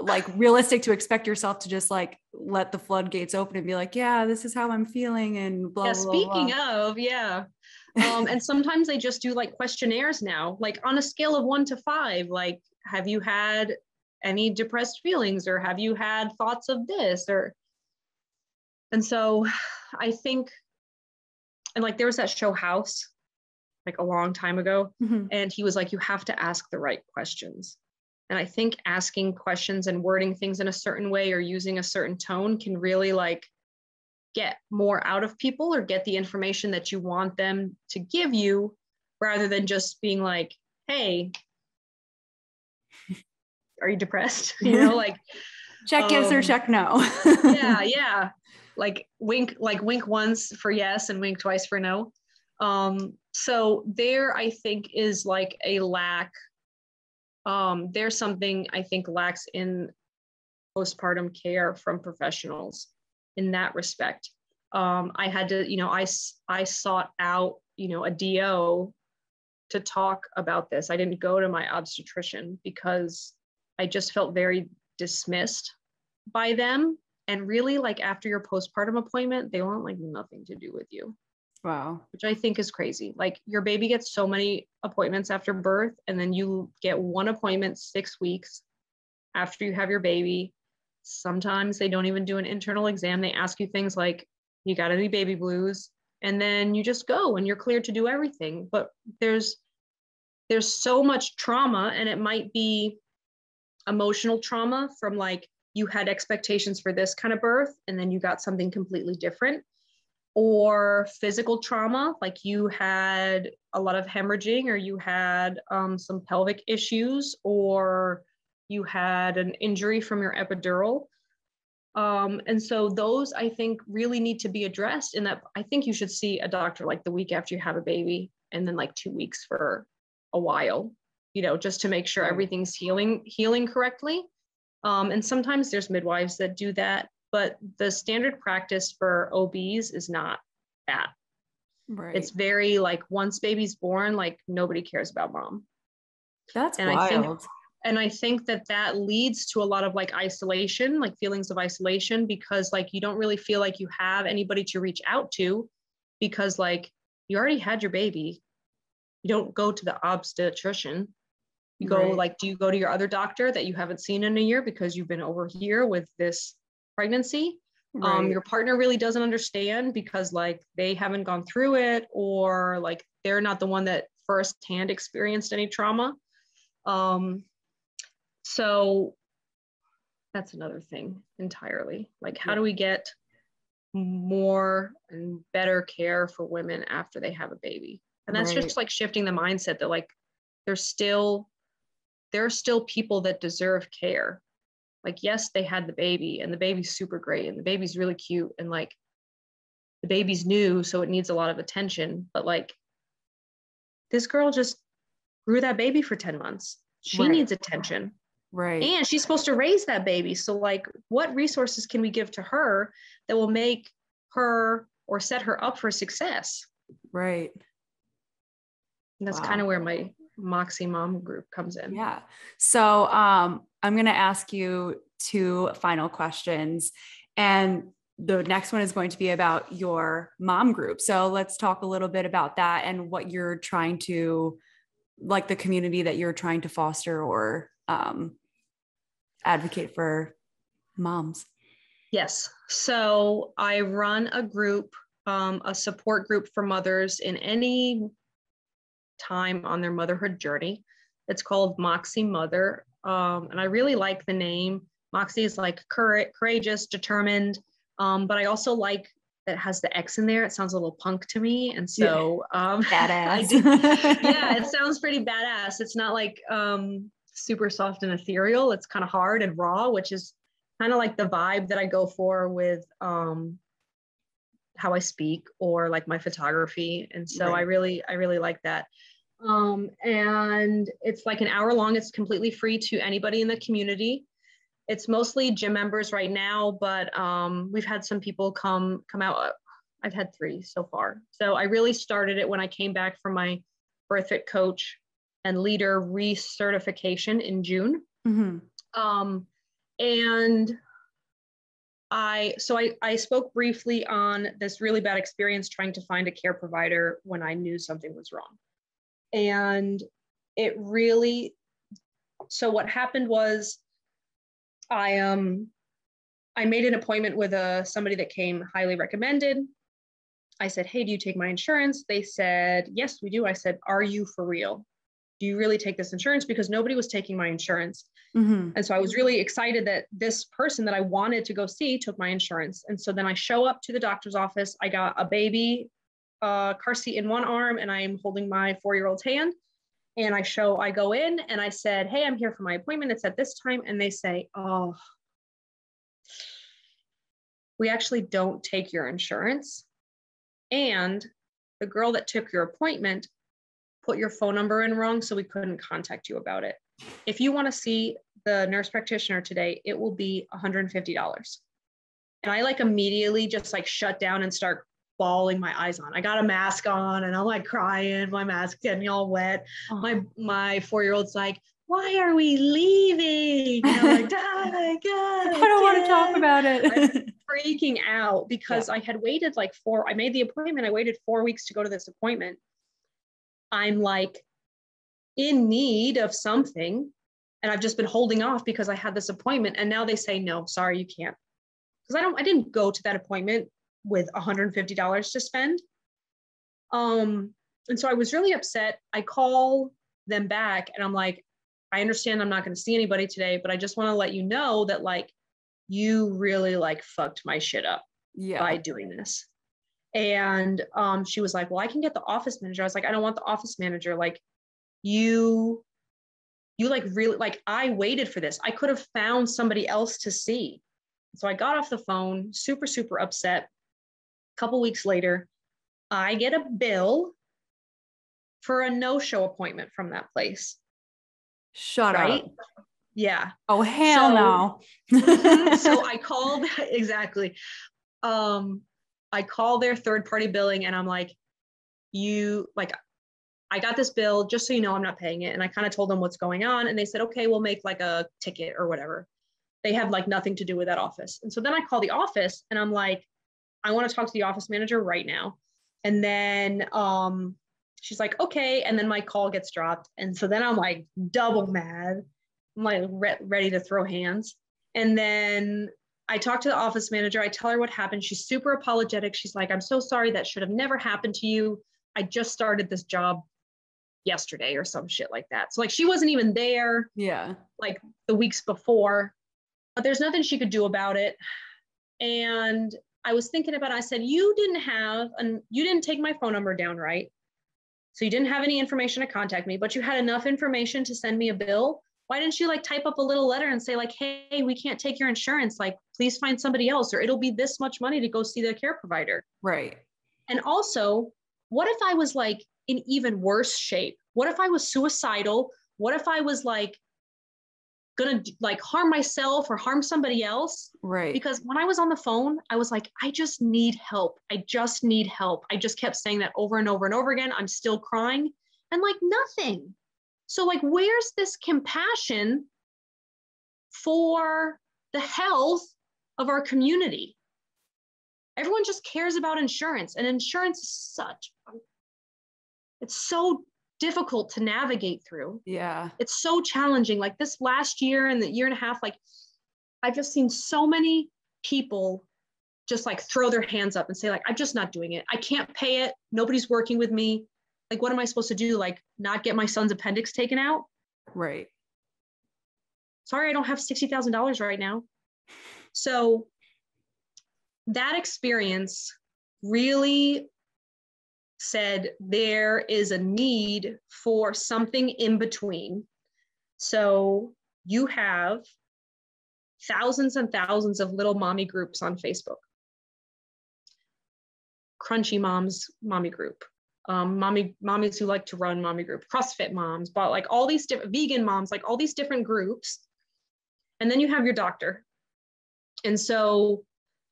like realistic to expect yourself to just like let the floodgates open and be like, yeah, this is how I'm feeling and blah, blah, speaking blah. of, and sometimes they just do like questionnaires now, like on a scale of 1 to 5, like, have you had any depressed feelings, or have you had thoughts of this, and so I think, and like there was that show House like a long time ago, and he was like, you have to ask the right questions. And I think asking questions and wording things in a certain way or using a certain tone can really like get more out of people or get the information that you want them to give you, rather than just being like, hey, are you depressed? Like, Check yes or check no. Yeah. Like wink once for yes and wink twice for no. So there, I think, is like a lack. There's something I think lacks in postpartum care from professionals in that respect. I had to, I sought out, a DO to talk about this. I didn't go to my obstetrician because I just felt very dismissed by them. And really, like after your postpartum appointment, they want like nothing to do with you. Wow. Which I think is crazy. Like your baby gets so many appointments after birth, and then you get one appointment 6 weeks after you have your baby. Sometimes they don't even do an internal exam. They ask you things like, you got any baby blues? And then you just go and you're cleared to do everything. But there's so much trauma, and it might be emotional trauma from like you had expectations for this kind of birth and then you got something completely different, or physical trauma, like you had a lot of hemorrhaging, or you had some pelvic issues, or you had an injury from your epidural. And so those, I think, really need to be addressed, in that I think you should see a doctor like the week after you have a baby, and then like 2 weeks for a while, just to make sure everything's healing correctly. And sometimes there's midwives that do that, but the standard practice for OBs is not that. Right. It's very like, once baby's born, like nobody cares about mom. That's and wild. I think that leads to a lot of like isolation, like feelings of isolation, because like you don't really feel like you have anybody to reach out to, because like you already had your baby. You don't go to the obstetrician. You go like, do you go to your other doctor that you haven't seen in a year because you've been over here with this pregnancy? Your partner really doesn't understand because like they haven't gone through it, or like they're not the one that firsthand experienced any trauma. So that's another thing entirely. Like, how do we get more and better care for women after they have a baby? And that's just like shifting the mindset that like there are still people that deserve care. Like, yes, they had the baby and the baby's super great and the baby's really cute and like the baby's new, so it needs a lot of attention. But like this girl just grew that baby for 10 months. She needs attention. And she's supposed to raise that baby. So like, what resources can we give to her that will make her or set her up for success? Right. And that's kind of where my Moxie Mom group comes in. Yeah. So I'm going to ask you 2 final questions, and the next one is going to be about your mom group. So let's talk a little bit about that and what you're trying to, like the community that you're trying to foster or advocate for moms. Yes. So I run a group, a support group for mothers in any time on their motherhood journey. It's called Moxie Mother. And I really like the name. Moxie is like courageous, determined. But I also like that it has the X in there. It sounds a little punk to me. And so badass. It sounds pretty badass. It's not like super soft and ethereal. It's kind of hard and raw, which is kind of like the vibe that I go for with how I speak or like my photography. And so I really like that. And it's like an hour long. It's completely free to anybody in the community. It's mostly gym members right now, but we've had some people come out. I've had 3 so far. So I really started it when I came back from my BirthFit Coach and leader recertification in June. Mm-hmm. And I spoke briefly on this really bad experience trying to find a care provider when I knew something was wrong. And it really, so what happened was I made an appointment with somebody that came highly recommended. I said, hey, do you take my insurance? They said, yes, we do. I said, are you for real? Do you really take this insurance? Because nobody was taking my insurance. Mm-hmm. And so I was really excited that this person that I wanted to go see took my insurance. And so then I show up to the doctor's office. I got a baby car seat in one arm and I'm holding my 4-year-old's hand. And I go in and I said, hey, I'm here for my appointment. It's at this time. And they say, oh, we actually don't take your insurance. And the girl that took your appointment put your phone number in wrong, so we couldn't contact you about it. If you want to see the nurse practitioner today, it will be $150. And I like immediately just like shut down and start bawling my eyes on. I got a mask on and I'm like crying, my mask getting all wet. Oh. My 4-year-old's like, why are we leaving? And I'm like, I don't want to talk about it. I'm freaking out because I had waited like I made the appointment. I waited 4 weeks to go to this appointment. I'm like in need of something. And I've just been holding off because I had this appointment. And now they say, no, sorry, you can't. Because I didn't go to that appointment with $150 to spend. And so I was really upset. I call them back and I'm like, I understand I'm not going to see anybody today, but I just want to let you know that like, you really like fucked my shit up by doing this. And she was like, well, I can get the office manager. I was like, I don't want the office manager. Like you like really, like I waited for this. I could have found somebody else to see. So I got off the phone, super, super upset. A couple weeks later, I get a bill for a no-show appointment from that place. Shut up. Yeah. Oh, hell no. So I called, exactly. I call their third-party billing and I'm like, I got this bill, just so you know, I'm not paying it. And I kind of told them what's going on. And they said, okay, we'll make like a ticket or whatever. They have like nothing to do with that office. And so then I call the office and I'm like, I want to talk to the office manager right now. And then she's like, okay. And then my call gets dropped. And so then I'm like double mad. I'm like ready to throw hands. And then I talk to the office manager. I tell her what happened. She's super apologetic. She's like, I'm so sorry. That should have never happened to you. I just started this job yesterday or some shit like that. So like she wasn't even there. Yeah. Like the weeks before, but there's nothing she could do about it. And I was thinking about it. I said, you didn't take my phone number down, right? So you didn't have any information to contact me, but you had enough information to send me a bill. Why didn't you like type up a little letter and say like, hey, we can't take your insurance. Like, please find somebody else, or it'll be this much money to go see the care provider. Right. And also, what if I was like in even worse shape? What if I was suicidal? What if I was like gonna like harm myself or harm somebody else? Right. Because when I was on the phone, I was like, I just need help. I just need help. I just kept saying that over and over and over again. I'm still crying and like nothing. So like, where's this compassion for the health of our community? Everyone just cares about insurance, and insurance is it's so difficult to navigate through. Yeah. It's so challenging. Like this last year and the year and a half, like I've just seen so many people just like throw their hands up and say like, I'm just not doing it. I can't pay it. Nobody's working with me. Like, what am I supposed to do? Like not get my son's appendix taken out? Right. Sorry, I don't have $60,000 right now. So that experience really said there is a need for something in between. So you have thousands and thousands of little mommy groups on Facebook. Crunchy Moms mommy group, mommies who like to run mommy group, CrossFit moms, but like all these different vegan moms, like all these different groups. And then you have your doctor. And so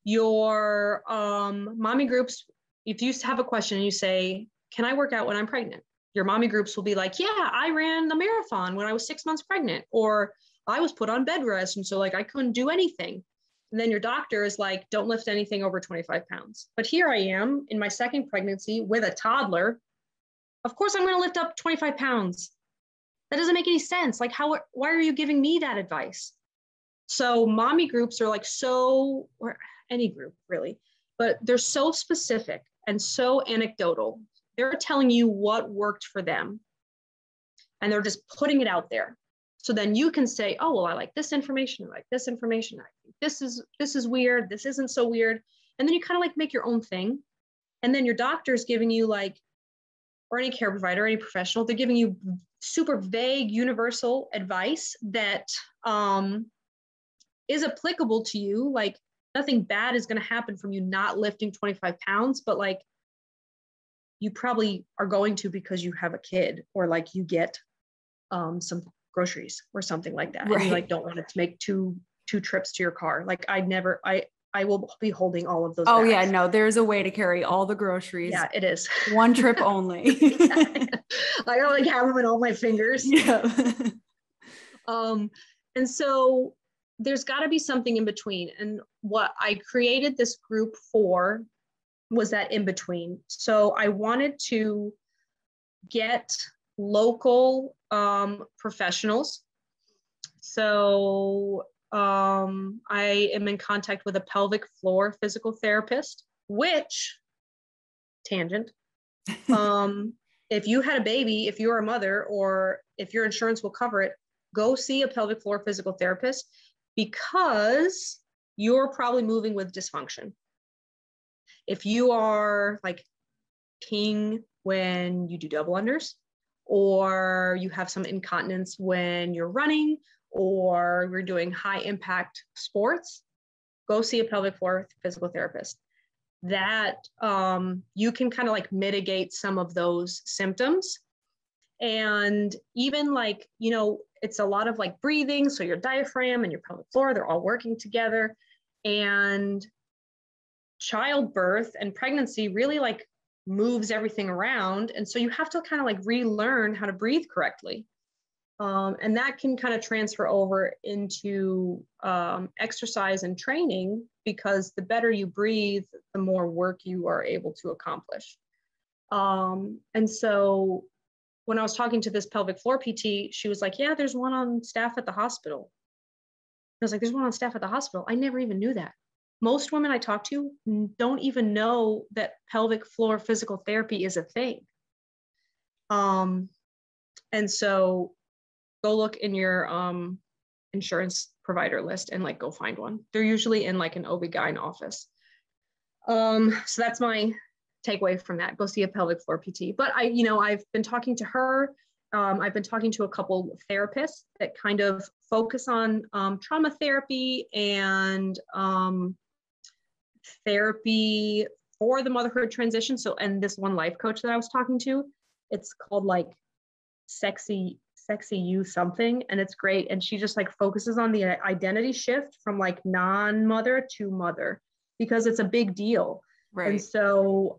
your mommy groups, if you have a question and you say, can I work out when I'm pregnant? Your mommy groups will be like, yeah, I ran the marathon when I was 6 months pregnant, or I was put on bed rest. And so like, I couldn't do anything. And then your doctor is like, don't lift anything over 25 pounds. But here I am in my second pregnancy with a toddler. Of course, I'm going to lift up 25 pounds. That doesn't make any sense. Like why are you giving me that advice? So mommy groups are like or any group really, but they're so specific and so anecdotal. They're telling you what worked for them, and they're just putting it out there. So then you can say, oh, well, I like this information. I like this information. I think this is weird. This isn't so weird. And then you kind of like make your own thing. And then your doctor is giving you like, or any care provider, any professional, they're giving you super vague, universal advice that is applicable to you. Like nothing bad is going to happen from you not lifting 25 pounds, but like you probably are going to because you have a kid, or like you get some groceries or something like that. Right. And you like don't want it to make two trips to your car. Like I will be holding all of those bags. Yeah, no, there's a way to carry all the groceries. Yeah, it is. One trip only. I don't like have them in all my fingers. Yeah. And so there's got to be something in between. And what I created this group for was that in between. So I wanted to get local professionals. So I am in contact with a pelvic floor physical therapist, which, tangent, if you had a baby, if you're a mother, or if your insurance will cover it, go see a pelvic floor physical therapist, because you're probably moving with dysfunction. If you are like peeing when you do double unders, or you have some incontinence when you're running, or you're doing high impact sports, go see a pelvic floor physical therapist. That you can kind of like mitigate some of those symptoms. And even like, you know, it's a lot of like breathing. So your diaphragm and your pelvic floor, they're all working together. And childbirth and pregnancy really like moves everything around. And so you have to kind of like relearn how to breathe correctly. And that can kind of transfer over into exercise and training, because the better you breathe, the more work you are able to accomplish. And so when I was talking to this pelvic floor PT, she was like, yeah, there's one on staff at the hospital. I was like, there's one on staff at the hospital. I never even knew that. Most women I talk to don't even know that pelvic floor physical therapy is a thing. And so go look in your insurance provider list and like go find one. They're usually in like an OB-GYN office. So that's my takeaway from that. Go see a pelvic floor PT. But I've been talking to her. I've been talking to a couple therapists that kind of focus on trauma therapy and therapy for the motherhood transition. So, and this one life coach that I was talking to, it's called like sexy you something, and it's great. And she just like focuses on the identity shift from like non-mother to mother, because it's a big deal. Right. And so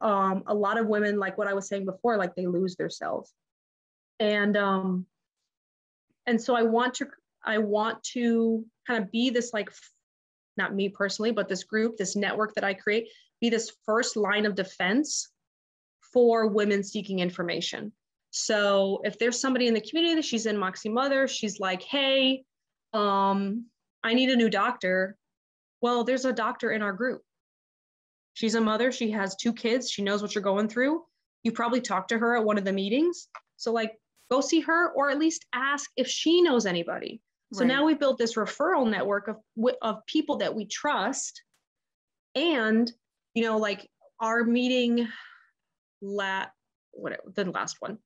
a lot of women, like what I was saying before, like they lose their selves. And so I want to kind of be this, like, not me personally, but this group, this network that I create, be this first line of defense for women seeking information. So if there's somebody in the community that she's in Moxie Mother, she's like, hey, I need a new doctor. Well, there's a doctor in our group. She's a mother. She has 2 kids. She knows what you're going through. You probably talked to her at one of the meetings. So like, go see her, or at least ask if she knows anybody. So now we built this referral network of people that we trust. And, you know, like our meeting, the last one,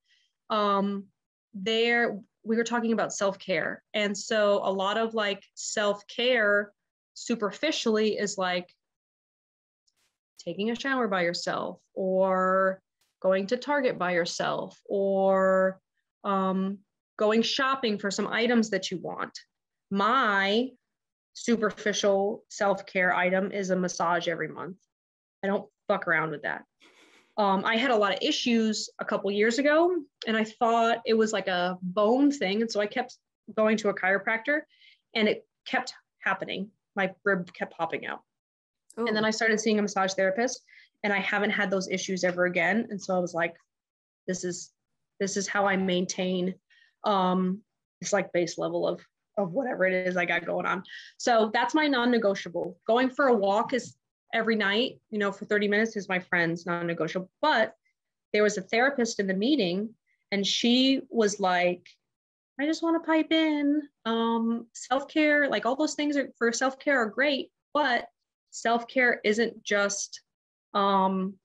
there we were talking about self-care. And so a lot of like self-care superficially is like taking a shower by yourself, or going to Target by yourself, or going shopping for some items that you want. My superficial self-care item is a massage every month. I don't fuck around with that. I had a lot of issues a couple years ago, and I thought it was like a bone thing. And so I kept going to a chiropractor, and it kept happening. My rib kept popping out. Ooh. And then I started seeing a massage therapist, and I haven't had those issues ever again. And so I was like, this is how I maintain this like base level of whatever it is I got going on. So that's my non-negotiable. Going for a walk is every night, you know, for 30 minutes is my friend's non-negotiable. But there was a therapist in the meeting, and she was like, I just want to pipe in self-care, like all those things for self-care are great, but self-care isn't just buying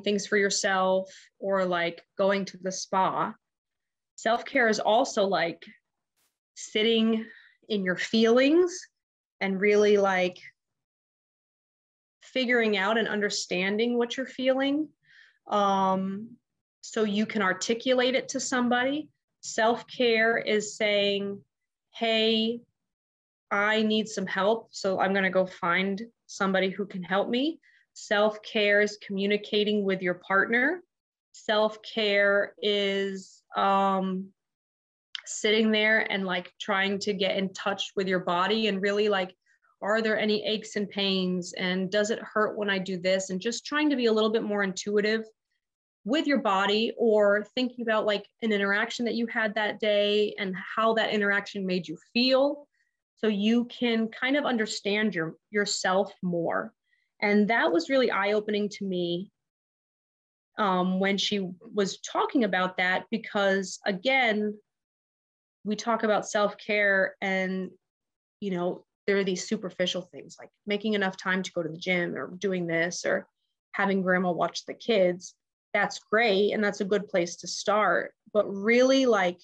things for yourself or like going to the spa. Self-care is also like sitting in your feelings and really like figuring out and understanding what you're feeling, so you can articulate it to somebody. Self-care is saying, hey, I need some help, so I'm going to go find somebody who can help me. Self-care is communicating with your partner. Self-care is sitting there and like trying to get in touch with your body and really like, are there any aches and pains? And does it hurt when I do this? And just trying to be a little bit more intuitive with your body, or thinking about like an interaction that you had that day and how that interaction made you feel, so you can kind of understand yourself more. And that was really eye-opening to me when she was talking about that, because again, we talk about self-care and, you know, there are these superficial things like making enough time to go to the gym or doing this or having grandma watch the kids. That's great. And that's a good place to start. But really, like,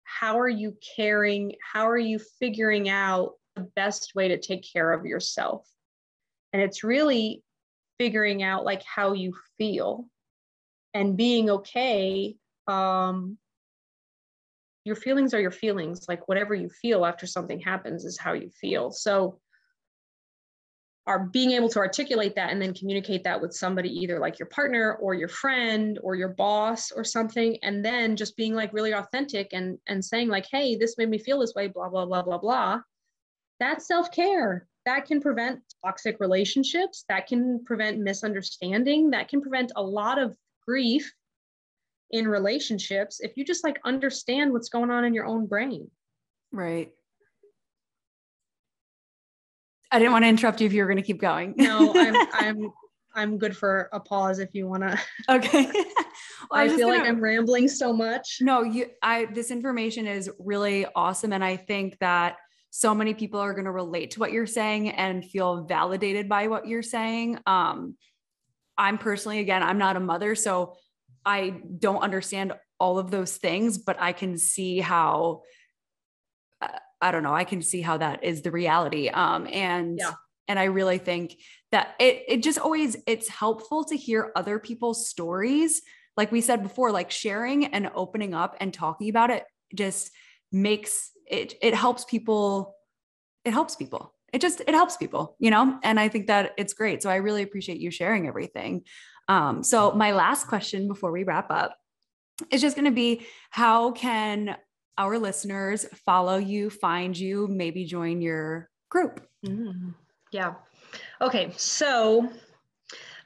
how are you caring? How are you figuring out the best way to take care of yourself? And it's really figuring out like how you feel and being okay. Your feelings are your feelings. Like whatever you feel after something happens is how you feel. So being able to articulate that and then communicate that with somebody, either like your partner or your friend or your boss or something, and then just being like really authentic and saying like, hey, this made me feel this way, blah, blah, blah, blah, blah. That's self-care. That can prevent toxic relationships. That can prevent misunderstanding. That can prevent a lot of grief in relationships if you just like understand what's going on in your own brain. Right. I didn't want to interrupt you if you were going to keep going. No, I'm good for a pause if you want to. Okay. Well, I feel like I'm rambling so much. No, this information is really awesome. And I think that so many people are going to relate to what you're saying and feel validated by what you're saying. I'm personally, again, I'm not a mother, so I don't understand all of those things, but I can see how, I don't know, I can see how that is the reality. And I really think that it just always, it's helpful to hear other people's stories. Like we said before, like sharing and opening up and talking about it just makes it helps people. It helps people. It helps people, you know? And I think that it's great. So I really appreciate you sharing everything. So my last question before we wrap up is just going to be, how can our listeners follow you, find you, maybe join your group? Yeah. Okay. So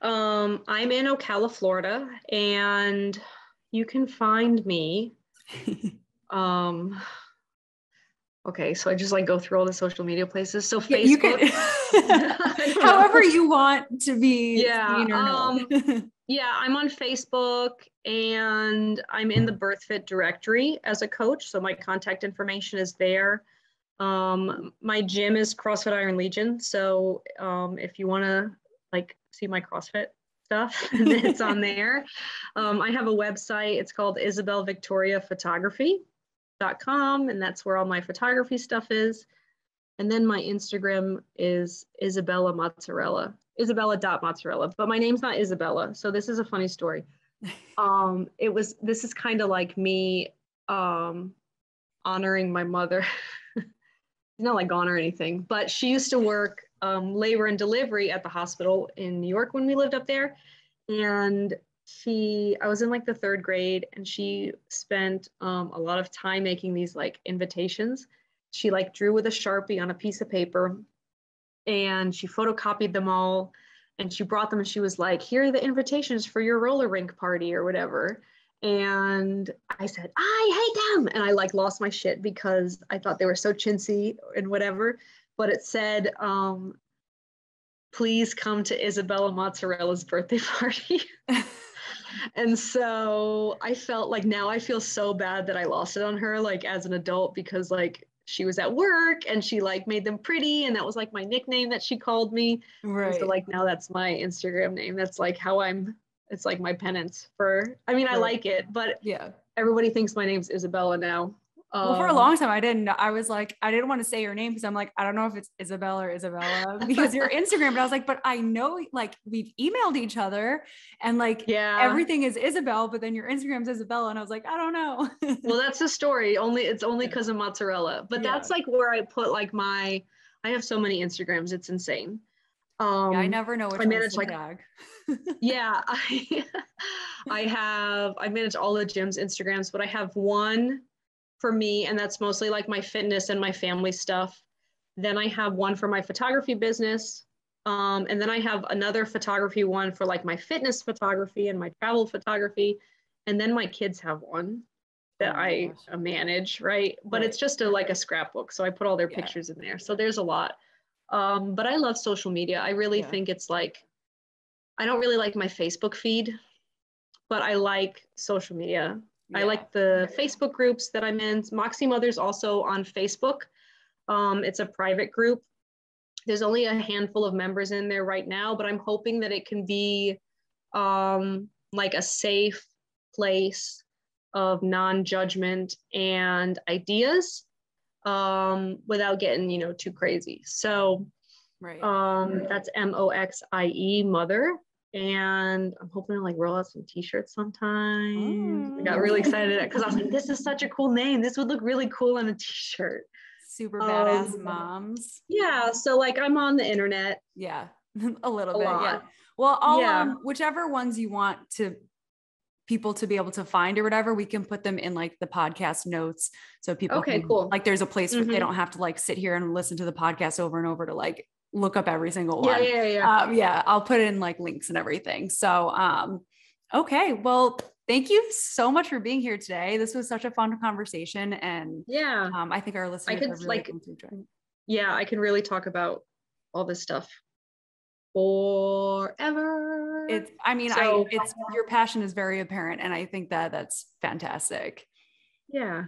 I'm in Ocala, Florida, and you can find me. Okay, so I just like go through all the social media places. So Facebook, you can, however you want to be seen or known. Yeah, I'm on Facebook and I'm in the BirthFit directory as a coach. So my contact information is there. My gym is CrossFit Iron Legion. So if you want to like see my CrossFit stuff, it's on there. I have a website. It's called IsabelleVictoriaPhotography.com, and that's where all my photography stuff is. And then my Instagram is Isabella.mozzarella, but my name's not Isabella. So this is a funny story. This is kind of like me honoring my mother. Not like gone or anything, but she used to work labor and delivery at the hospital in New York when we lived up there. And I was in like the 3rd grade, and she spent a lot of time making these like invitations. She like drew with a Sharpie on a piece of paper, and she photocopied them all, and she brought them, and she was like, here are the invitations for your roller rink party or whatever. And I said, I hate them. And I like lost my shit because I thought they were so chintzy and whatever. But it said, please come to Isabella Mozzarella's birthday party. And so I felt like, now I feel so bad that I lost it on her, like as an adult, because like she was at work and she like made them pretty. And that was like my nickname that she called me. Right. And so like, now that's my Instagram name. That's like how it's like my penance for, I mean, I like it, but yeah, everybody thinks my name's Isabella now. Well, for a long time, I didn't know. I was like, I didn't want to say your name because I'm like, I don't know if it's Isabelle or Isabella because your Instagram, but I was like, but I know like we've emailed each other and like everything is Isabelle, but then your Instagram's Isabella. And I was like, I don't know. Well, that's the story. It's only because of mozzarella, but that's like where I put like I have so many Instagrams. It's insane. I never know which one's to tag. Yeah, I manage all the gym's Instagrams, but I have one for me, and that's mostly like my fitness and my family stuff. Then I have one for my photography business. And then I have another photography one for like my fitness photography and my travel photography. And then my kids have one that I manage, right? But it's just like a scrapbook. So I put all their pictures in there. So there's a lot. But I love social media. I really think it's like, I don't really like my Facebook feed, but I like social media. I like the Facebook groups that I'm in. Moxie Mother's also on Facebook. It's a private group. There's only a handful of members in there right now, but I'm hoping that it can be like a safe place of non-judgment and ideas without getting, too crazy. So that's MOXIE Mother. And I'm hoping to like roll out some t-shirts sometime. I got really excited because I was like, this is such a cool name. This would look really cool on a t-shirt. Super badass moms. Yeah. So like I'm on the internet. Yeah. a little bit. Lot. Yeah. Well, I'll whichever ones you want to people to be able to find or whatever, we can put them in like the podcast notes. So people can, cool. Like there's a place where they don't have to like sit here and listen to the podcast over and over to like look up every single one. I'll put in like links and everything. So, okay. Well, thank you so much for being here today. This was such a fun conversation. And I think our listeners are really going to enjoy. Yeah, I can really talk about all this stuff forever. Your passion is very apparent. And I think that that's fantastic. Yeah.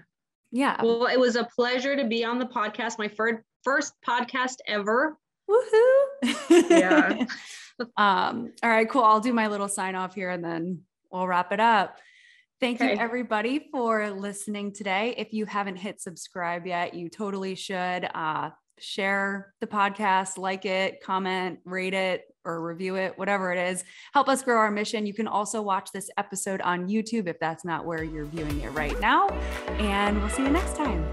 Yeah. Well, it was a pleasure to be on the podcast. My first podcast ever. Woohoo. Yeah. All right, cool. I'll do my little sign off here and then we'll wrap it up. Thank you everybody for listening today. If you haven't hit subscribe yet, you totally should. Share the podcast, like it, comment, rate it, or review it, whatever it is. Help us grow our mission. You can also watch this episode on YouTube if that's not where you're viewing it right now. And we'll see you next time.